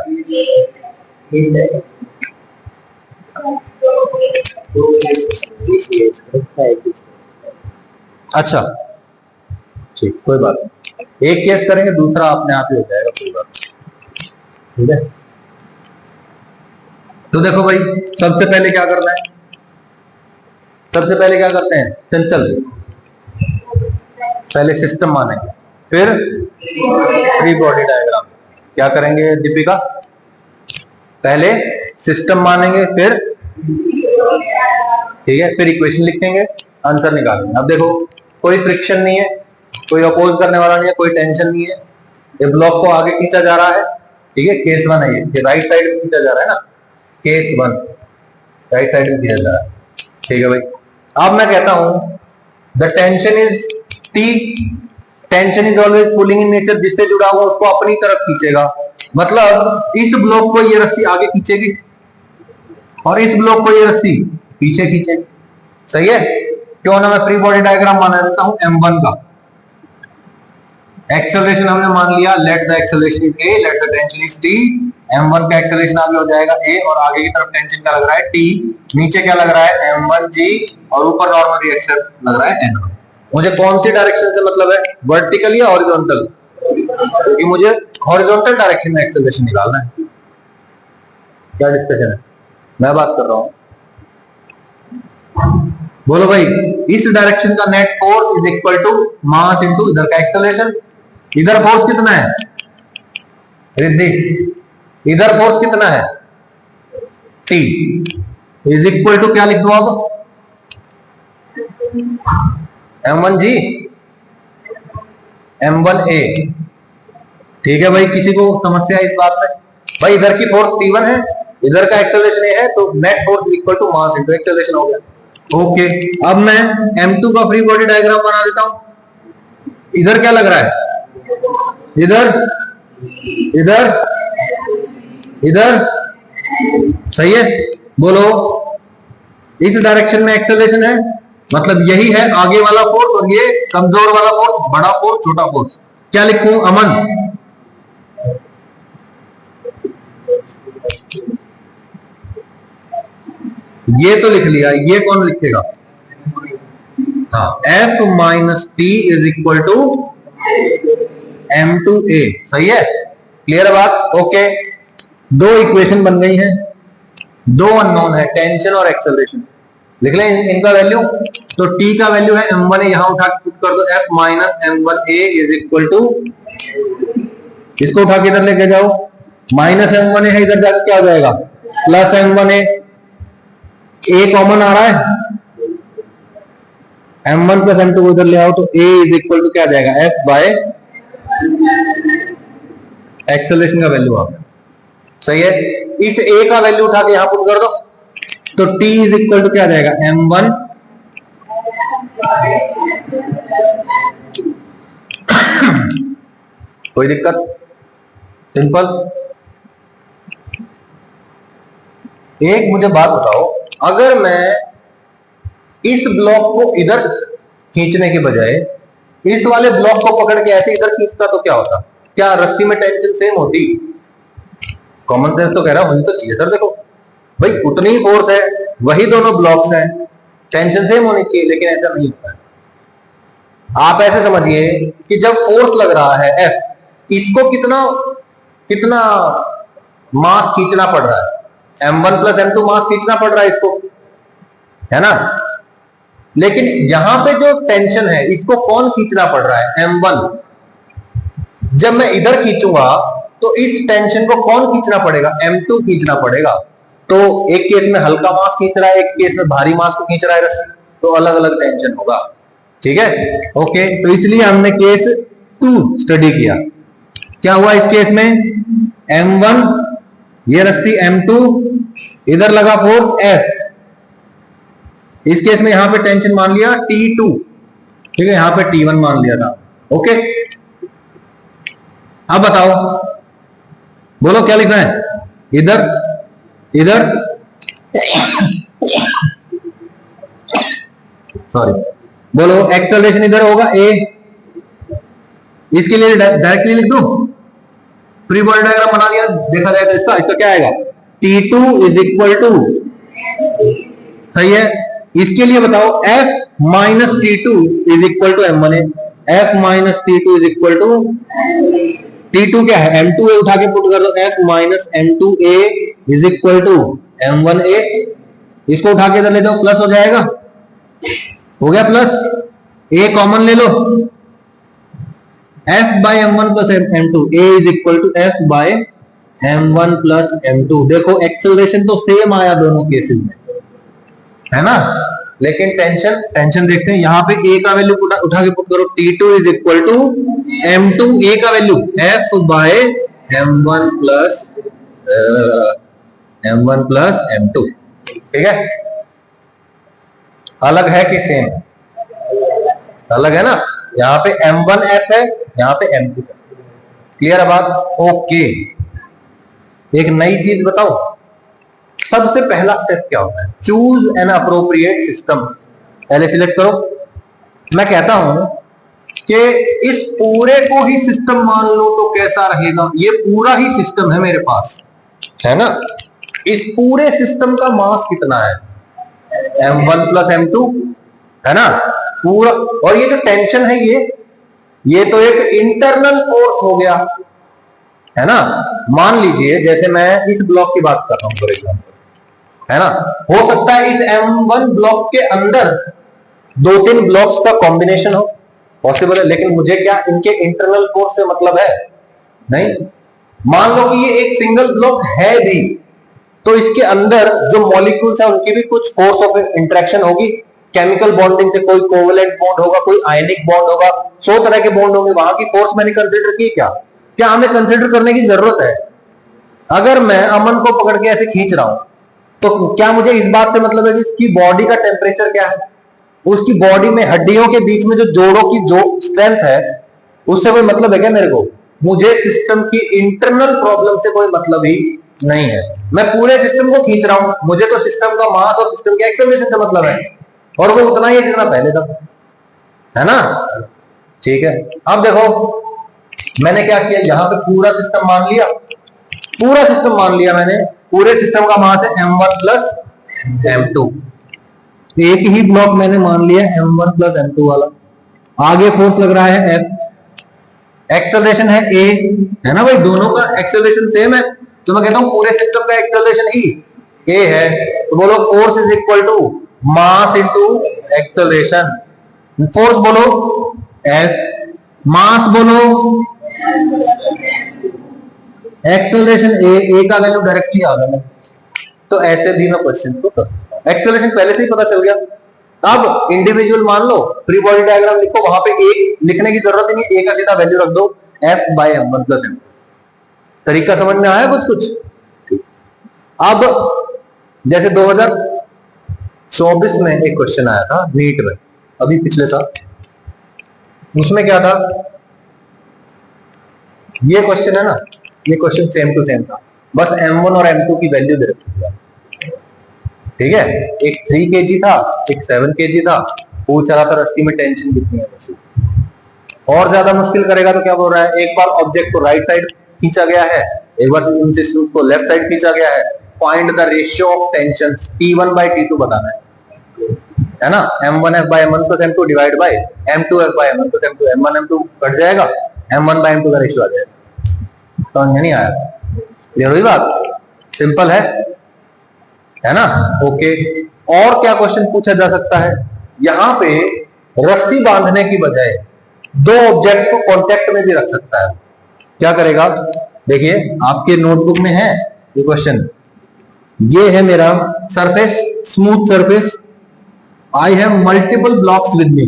अच्छा ठीक, कोई बात नहीं, एक केस करेंगे दूसरा अपने आप ही हो जाएगा, कोई बात नहीं, ठीक है। तो देखो भाई, सबसे पहले क्या करना है, सबसे पहले क्या करते हैं, चंचल, पहले सिस्टम मानेंगे, फिर फ्री बॉडी डायग्राम। क्या करेंगे दीपिका, पहले सिस्टम मानेंगे, फिर ठीक है, फिर इक्वेशन लिखेंगे, आंसर निकालेंगे। अब देखो कोई फ्रिक्शन नहीं है, कोई अपोज करने वाला नहीं है, कोई टेंशन नहीं है, ये ब्लॉक को आगे खींचा जा रहा है, ठीक है, केस वन है ये राइट साइड में खींचा जा रहा है ना, केस वन राइट साइड में खींचा जा रहा है, ठीक है भाई। अब मैं कहता हूं the tension is T, tension is always pulling in nature, जिससे जुड़ा हुआ उसको अपनी तरफ खींचेगा, मतलब इस ब्लॉक को ये रस्सी आगे खींचेगी और इस ब्लॉक को ये रस्सी पीछे खींचेगी, सही है। क्यों ना मैं फ्री बॉडी डायग्राम बना देता हूं M1 का। एक्सेलरेशन हमने मान लिया, let the acceleration is A, let the tension is T। M1 का एक्सेलरेशन आगे हो जाएगा A, और आगे की तरफ टेंशन क्या लग रहा है T, नीचे क्या लग रहा है M1G, और ऊपर नॉर्मल रिएक्शन लग रहा है N1। मुझे कौन सी डायरेक्शन से मतलब है, वर्टिकल या हॉरिजॉन्टल, क्योंकि मुझे हॉरिजॉन्टल डायरेक्शन में एक्सेलरेशन निकालना है। क्या डिस्कशन है, मैं बात कर रहा हूं, बोलो भाई। इस डायरेक्शन का net force is equal to mass into इधर का एक्सेलरेशन। इधर फोर्स कितना है रिद्धि, इधर फोर्स कितना है T, इज इक्वल टू क्या लिख दो अब, M1G M1A, ठीक है भाई। किसी को समस्या इस बात में, भाई इधर की फोर्स T1 है, इधर का एक्सेलरेशन A है, तो net force equal to mass into acceleration हो गया, ओके। अब मैं M2 का फ्री बॉडी डायग्राम बना देता हूं। इधर क्या लग रहा है, इधर इधर इधर, सही है, बोलो। इस डायरेक्शन में एक्सेलरेशन है, मतलब यही है आगे वाला फोर्स, और ये कमजोर वाला फोर्स, बड़ा फोर्स छोटा फोर्स। क्या लिखूं अमन, ये तो लिख लिया, ये कौन लिखेगा, हाँ, F minus T is equal to M2A, सही है, क्लियर है बात, ओके। दो इक्वेशन बन गई हैं, दो अननोन है, टेंशन और एक्सेलरेशन। लिख लें इनका वैल्यू, तो T का वैल्यू है M1A, यहां उठा के पुट कर दो, F minus M1A is equal to, इसको उठा के इधर लेके जाओ, माइनस M1A है, इधर जाके क्या हो जाएगा प्लस M1A, A कॉमन आ रहा है, m1 प्लस m2 को इधर ले आओ तो a इज इक्वल टू क्या आ जाएगा f बाय एक्सेलरेशन का वैल्यू आ गया। सही है, इस a का वैल्यू उठा के यहां पुट कर दो तो t इज इक्वल टू क्या आ जाएगा m1 कोई दिक्कत, सिंपल। एक मुझे बात बताओ, अगर मैं इस ब्लॉक को इधर खींचने के बजाय इस वाले ब्लॉक को पकड़ के ऐसे इधर खींचता तो क्या होता? क्या रस्सी में टेंशन सेम होती? कॉमन सेंस तो कह रहा हूं, वही तो चाहिए सर। देखो भाई, उतनी ही फोर्स है, वही दोनों ब्लॉक्स हैं, टेंशन सेम होनी चाहिए, लेकिन ऐसा नहीं होता है। आप ऐसे समझिए कि जब फोर्स लग रहा है F, इसको कितना कितना मास खींचना पड़ रहा है? m1 प्लस m2 मास खींचना पड़ रहा है इसको, है ना। लेकिन यहां पे जो टेंशन है इसको कौन खींचना पड़ रहा है? m1। जब मैं इधर खींचूंगा तो इस टेंशन को कौन खींचना पड़ेगा? m2 खींचना पड़ेगा। तो एक केस में हल्का मास खींच रहा है, एक केस में भारी मास को खींच रहा है रस्सी, तो अलग अलग टेंशन होगा। ठीक है, ओके। तो इसलिए हमने केस 2 स्टडी किया। क्या हुआ इस केस में? m1, ये रस्सी m2, इधर लगा फोर्स F। इस केस में यहां पे टेंशन मान लिया T2, ठीक है, यहां पे T1 मान लिया था। ओके, अब बताओ, बोलो क्या लिखना है? इधर इधर सॉरी, बोलो एक्सेलरेशन इधर होगा A। इसके लिए डायरेक्टली लिख दूं, फ्री बॉडी डायग्राम बना दिया, देखा जाएगा इसका क्या आएगा? T2 इज इक्वल टू, सही है। इसके लिए बताओ F minus T2 is equal to M1A। F minus T2 is equal to, T2 क्या है? M2A, उठा के पुट कर दो, F minus M2A is equal to M1A। इसको उठा के इधर ले जाओ, प्लस हो जाएगा, हो गया प्लस, A कॉमन ले लो, F by M1 plus M2, A is equal to F by M1 plus M2। देखो एक्सेलरेशन तो सेम आया दोनों केसेस में, है ना, लेकिन टेंशन देखते हैं। यहां पे A का वैल्यू उठा के पुट करो, T2 is equal to M2, A का value F by M1 plus M2। ठीक है, अलग है कि सेम? अलग है ना। यहाँ पे M1F है, यहाँ पे M2। क्लियर है बात? ओके। एक नई चीज बताओ, सबसे पहला स्टेप क्या होता है? Choose an appropriate system. पहले सिलेक्ट करो। मैं कहता हूं कि इस पूरे को ही सिस्टम मान लो तो कैसा रहेगा? ये पूरा ही सिस्टम है मेरे पास, है ना। इस पूरे सिस्टम का मास कितना है? M1 प्लस M2, है ना, पूरा। और ये जो टेंशन है, ये तो एक इंटरनल फोर्स हो गया, है ना। मान लीजिए जैसे मैं इस ब्लॉक की बात कर रहा हूं फॉर एग्जाम्पल, है ना, हो सकता है इस M1 ब्लॉक के अंदर 2-3 ब्लॉक्स का कॉम्बिनेशन हो, पॉसिबल है। लेकिन मुझे क्या इनके इंटरनल फोर्स से मतलब है? नहीं। मान लो कि ये एक सिंगल ब्लॉक है भी, तो इसके अंदर जो मॉलिक्यूल्स है उनकी भी कुछ फोर्स ऑफ इंटरेक्शन होगी। केमिकल बॉन्डिंग से कोई कोवेलेंट बॉन्ड होगा, कोई आयनिक बॉन्ड होगा, 100 तरह के बॉन्ड होंगे। वहां की फोर्स मैंने कंसिडर की क्या? क्या हमें कंसिडर करने की जरूरत है? अगर मैं अमन को पकड़ के ऐसे खींच रहा हूं तो क्या मुझे इस बात से मतलब है कि उसकी बॉडी का टेम्परेचर क्या है? उसकी बॉडी में हड्डियों के बीच में जो जोड़ों की जो स्ट्रेंथ है, उससे कोई मतलब है क्या मेरे को? मुझे सिस्टम की इंटरनल प्रॉब्लम से कोई मतलब ही नहीं है। मैं पूरे सिस्टम को खींच रहा हूं, मुझे तो सिस्टम का मास और सिस्टम के एक्सेलरेशन से मतलब है, और वो उतना ही है जितना पहले था, है ना। ठीक है, अब देखो मैंने क्या किया, यहां पे पूरा सिस्टम मान लिया, पूरा सिस्टम मान लिया मैंने। पूरे सिस्टम का मास है M1 प्लस M2। एक ही ब्लॉक मैंने मान लिया M1 प्लस M2 वाला। आगे फोर्स लग रहा है F, एक्सेलरेशन है A, है ना भाई, दोनों का एक्सेलरेशन सेम है। तो मैं कहता हूं पूरे सिस्टम का एक्सेलरेशन ही A है। तो बोलो force is equal to mass into acceleration. Force बोलो F, मास बोलो एक्सेलरेशन A का वैल्यू डायरेक्टली आ गया। तो ऐसे भी मैं क्वेश्चन को कर सकता हूं। एक्सेलरेशन पहले से ही पता चल गया। अब इंडिविजुअल मान लो, फ्री बॉडी डायग्राम लिखो, वहां पे एक लिखने की जरूरत ही नहीं, एक का सीधा वैल्यू रख दो F by M one plus M. तरीका समझ में आया कुछ कुछ? अब जैसे 2024 में एक क्वेश्चन आया था नीट में, अभी पिछले साल, उसमें क्या था, ये क्वेश्चन है ना, ये क्वेश्चन सेम टू सेम था, बस M1 और M2 की वैल्यू दे रखी है, ठीक है। एक 3 kg था, एक 7 kg था, पूछ रहा था रस्सी में टेंशन कितनी है बस। और ज्यादा मुश्किल करेगा तो क्या बोल रहा है, एक बार ऑब्जेक्ट को राइट साइड खींचा गया है, एक बार इंस्टीट्यूट को लेफ्ट साइड खींचा गया है, find the ratio of tension T1 by T2 बताना है ना। M1F by M1 plus M2 divide by M2F by M1 plus M2, M1 M2 cut जाएगा, M1 by M2 का रेशियो आ जाएगा। समझ नहीं आया? क्लियर हुई बात? सिंपल है ना। ओके, और क्या क्वेश्चन पूछा जा सकता है, यहां पे रस्सी बांधने की बजाय दो ऑब्जेक्ट्स को कांटेक्ट में भी रख सकता है। क्या करेगा, देखिए आपके नोटबुक में है ये क्वेश्चन, ये है मेरा surface, smooth surface, I have multiple blocks with me,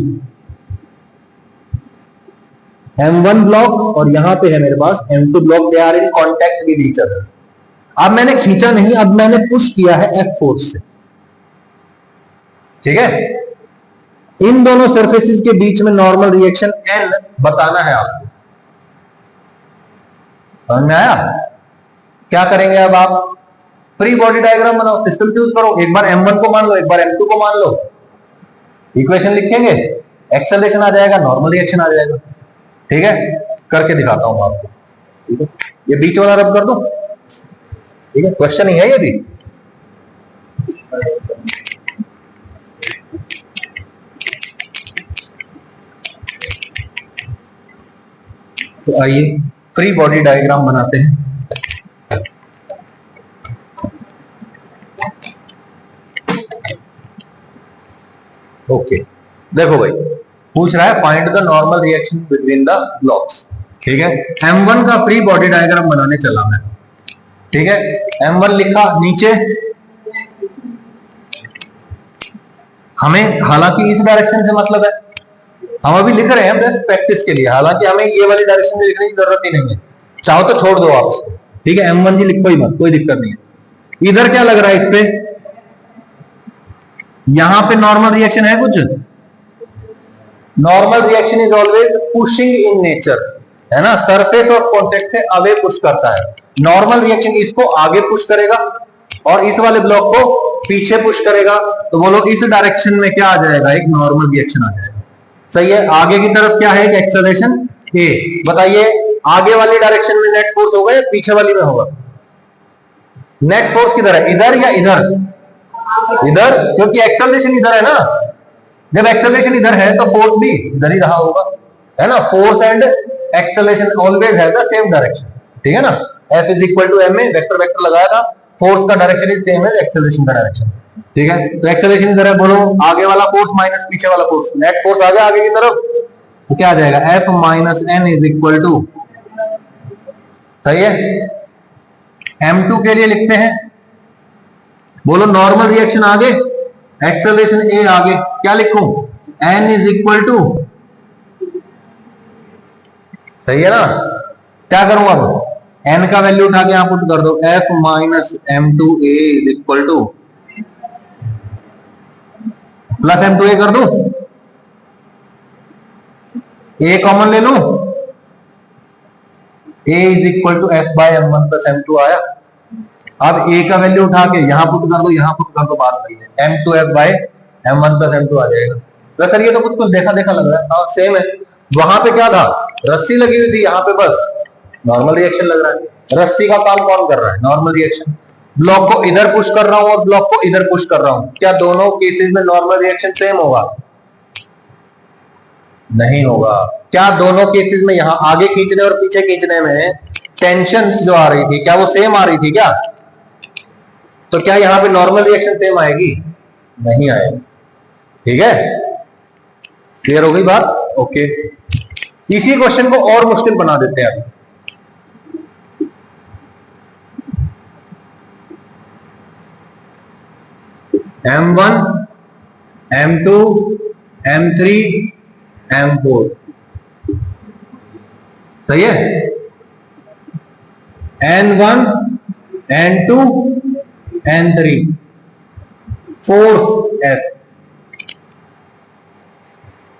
M1 block और यहां पे है मेरे पास M2 block, they are in contact with each other. अब मैंने खींचा नहीं, अब मैंने पुश किया है F फोर्स से, ठीक है। इन दोनों सरफेसेस के बीच में नॉर्मल रिएक्शन N बताना है आपको। समझ में आया? क्या करेंगे अब आप, फ्री बॉडी डायग्राम बनाओ, सिस्टम यूज करो, एक बार M1 को मान लो, एक बार M2 को मान लो, इक्वेशन लिखेंगे, एक्सेलरेशन आ जाएगा, नॉर्मल रिएक्शन आ जाएगा, ठीक है। करके दिखाता हूं आपको, ठीक है। ये बीच वाला रब कर दो, ठीक है, क्वेश्चन ही है ये भी। तो आइए फ्री बॉडी डायग्राम बनाते हैं। ओके, देखो भाई, पूछ रहा है find the normal reaction between the blocks, ठीक है। M1 का फ्री बॉडी डायग्राम बनाने चला मैं, ठीक है। M1 लिखा, नीचे हमें हालांकि इस डायरेक्शन से मतलब है, हम अभी लिख रहे हैं बस प्रैक्टिस के लिए, हालांकि हमें ये वाली डायरेक्शन में लिखने की जरूरत ही नहीं है, चाहो तो छोड़ दो आप इसको, ठीक है। M1 जी लिखो ही मत, कोई दिक्कत नहीं है। इधर क्या लग रहा है इस पे, यहां पे नॉर्मल रिएक्शन है कुछ, normal reaction is always pushing in nature, है ना, सरफेस और कॉन्टेक्ट से अवे पुश करता है। नॉर्मल रिएक्शन इसको आगे पुश करेगा और इस वाले ब्लॉक को पीछे पुश करेगा, तो बोलो इस डायरेक्शन में क्या आ जाएगा, एक नॉर्मल रिएक्शन आ जाएगा, सही है। आगे की तरफ क्या है, एक एक्सेलरेशन ए। बताइए आगे वाली डायरेक्शन में नेट फोर्स होगा या पीछे वाली में होगा? नेट फोर्स किधर है, इधर या इधर? इधर, क्योंकि एक्सेलरेशन इधर है ना। जब एक्सेलरेशन इधर है तो फोर्स भी इधर ही रहा होगा, है ना। फोर्स एंड एक्सेलरेशन ऑलवेज है द सेम डायरेक्शन, ठीक है ना। F इज इक्वल टू M में वेक्टर वेक्टर लगाया था, फोर्स का direction is same as acceleration का डायरेक्शन, ठीक है। तो एक्सेलरेशन इधर है, बोलो आगे वाला फोर्स माइनस पीछे वाला फोर्स, नेट फोर्स आ गया आगे की तरफ, तो क्या आ जाएगा, F minus N is equal to, सही है। M2 के लिए लिखते हैं, बोलो नॉर्मल रिएक्शन आगे, एक्सेलरेशन ए आगे, क्या लिखूं, N इज इक्वल टू, सही है ना। क्या करूं अब, N का वैल्यू उठा के यहां पुट कर दो, F minus M2A is equal to plus M2A कर दो, A कॉमन ले लो, A is equal to F by M1 plus M2 आया। अब A का वैल्यू उठा के यहां पुट कर दो, यहां पुट कर दो, बात वही है, M2F bye M1 plus M2 आ जाएगा। तो सर ये तो कुछ कुछ देखा देखा लग रहा है, हाँ सेम है। वहां पे क्या था, रस्सी लगी हुई थी, यहाँ पे बस नॉर्मल रिएक्शन लग रहा है। रस्सी का काम कौन कर रहा है, नॉर्मल रिएक्शन। ब्लॉक को इधर पुश कर रहा हूं और ब्लॉक को इधर पुश कर रहा हूं, क्या दोनों केसेस में नॉर्मल रिएक्शन सेम होगा? नहीं होगा। क्या दोनों केसेस में यहां आगे खींचने और पीछे खींचने में टेंशन जो आ रही थी, क्या वो सेम आ रही थी क्या? तो क्या यहां पे नॉर्मल रिएक्शन सेम आएगी? नहीं आएगी, ठीक है। क्लियर हो गई बात? ओके, इसी क्वेश्चन को और मुश्किल बना देते हैं। M1 M2, M3, M4, सही है। N1, N2, N3, force F.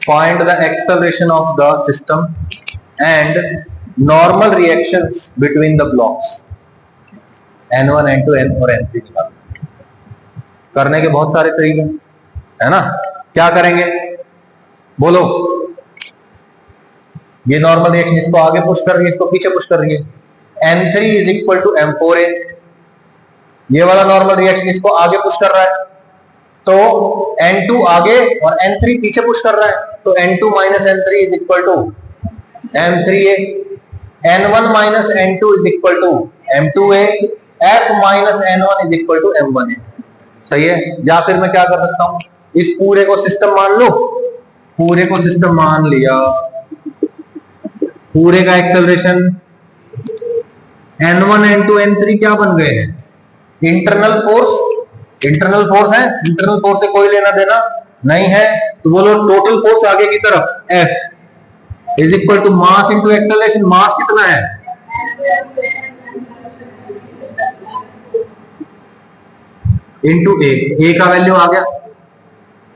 Find the acceleration of the system and normal reactions between the blocks. N1, N2, N और N3 निकालो। करने के बहुत सारे तरीके है ना। क्या करेंगे बोलो। ये नॉर्मल रिएक्शन इसको आगे पुश कर रही है, इसको पीछे पुश कर रही है। N3 is equal to M4A। ये वाला नॉर्मल रिएक्शन इसको आगे पुश कर रहा है, तो N2 आगे और N3 पीछे पुश कर रहा है, तो N2 minus N3 is equal to M3A। N1 minus N2 is equal to M2A। F minus N1 is equal to M1A। सही है। या फिर मैं क्या कर सकता हूं, इस पूरे को सिस्टम मान लो, पूरे को सिस्टम मान लिया, पूरे का एक्सेलरेशन N1, N2, N3 क्या बन गए हैं, इंटरनल फोर्स। इंटरनल फोर्स है, इंटरनल फोर्स से कोई लेना देना नहीं है, तो बोलो टोटल फोर्स आगे की तरफ F is equal to mass into acceleration. Mass कितना है, इंटू ए का वैल्यू आ गया,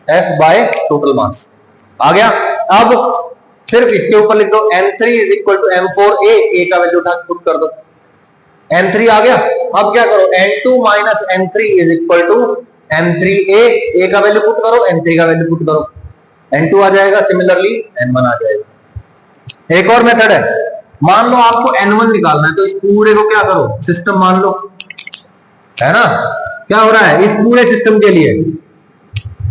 F बाय टोटल मास आ गया। अब सिर्फ इसके ऊपर लिख दो M3 is equal to M4A। ए का वैल्यू उठा के पुट कर दो, N3 आ गया। अब क्या करो, N2 minus N3 is equal to M3A। A का वैल्यू पुट करो, N3 का वैल्यू पुट करो, N2 आ जाएगा, सिमिलरली N1 आ जाएगा। एक और मेथड है, मान लो आपको N1 निकालना है, तो इस पूरे को क्या करो, सिस्टम मान लो, है ना। क्या हो रहा है, इस पूरे सिस्टम के लिए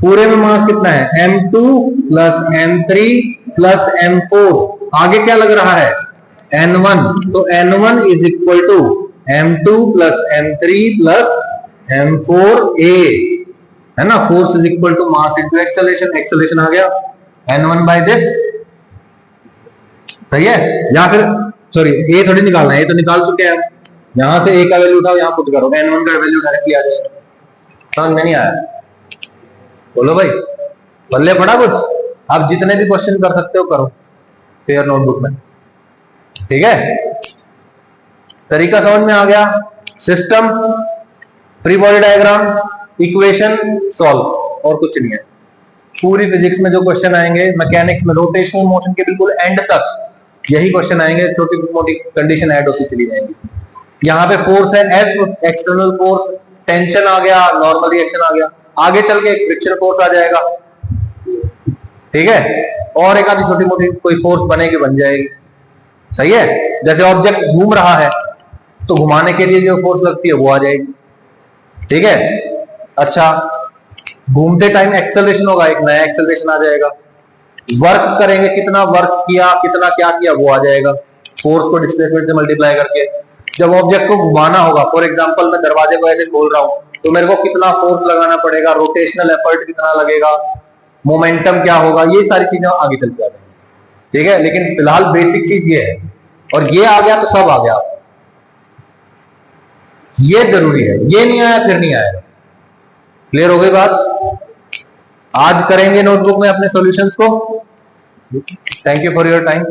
पूरे में मास कितना है, M2 plus M3 plus M4। आगे क्या लग रहा है, N1, तो N1 is equal to M2 plus M3 plus M4A, है ना। Force is equal to mass into acceleration. Acceleration आ गया N1 बाय दिस, सही है। या फिर सॉरी, ए थोड़ी निकालना है, ए तो निकाल चुके हैं। यहां से ए का वैल्यू उठाओ, यहां पुट करो, N1 का वैल्यू डायरेक्टली आ जाएगा। समझ में नहीं आया, बोलो भाई, बल्ले पड़ा कुछ। आप जितने भी क्वेश्चन कर सकते हो करो फेयर नोटबुक में, ठीक है। तरीका समझ में आ गया। System, free body diagram, equation, solve, और कुछ नहीं है। पूरी फिजिक्स में जो क्वेश्चन आएंगे, मैकेनिक्स में रोटेशनल मोशन के बिल्कुल एंड तक यही क्वेश्चन आएंगे, छोटी मोटी कंडीशन ऐड होती चली जाएंगी। यहाँ पे फोर्स है F, एक्सटर्नल फोर्स, टेंशन आ गया, नॉर्मल रिएक्शन आ गया, आगे चल के फ्रिक्शन फोर्स आ जाएगा, ठीक है। और एक आधी छोटी मोटी कोई फोर्स बनेगी, बन जाएगी, सही है। जैसे ऑब्जेक्ट घूम रहा है, तो घुमाने के लिए जो फोर्स लगती है वो आ जाएगी, ठीक है। अच्छा, घूमते टाइम एक्सेलरेशन होगा, एक नया एक्सेलरेशन आ जाएगा। वर्क करेंगे, कितना वर्क किया, कितना क्या किया, वो आ जाएगा, फोर्स को डिस्प्लेसमेंट से मल्टीप्लाई करके। जब ऑब्जेक्ट को घुमाना होगा, फॉर एग्जांपल मैं दरवाजे को ऐसे खोल रहा हूं, तो मेरे को कितना फोर्स लगाना पड़ेगा, रोटेशनल एफर्ट कितना लगेगा, मोमेंटम क्या होगा, ये सारी चीजें आगे चल के आ जाएंगी, ठीक है। लेकिन फिलहाल बेसिक चीज ये है, और ये आ गया तो सब आ गया, ये जरूरी है। ये नहीं आया फिर नहीं आएगा। क्लियर हो गई बात। आज करेंगे नोटबुक में अपने सॉल्यूशंस को। Thank you for your time.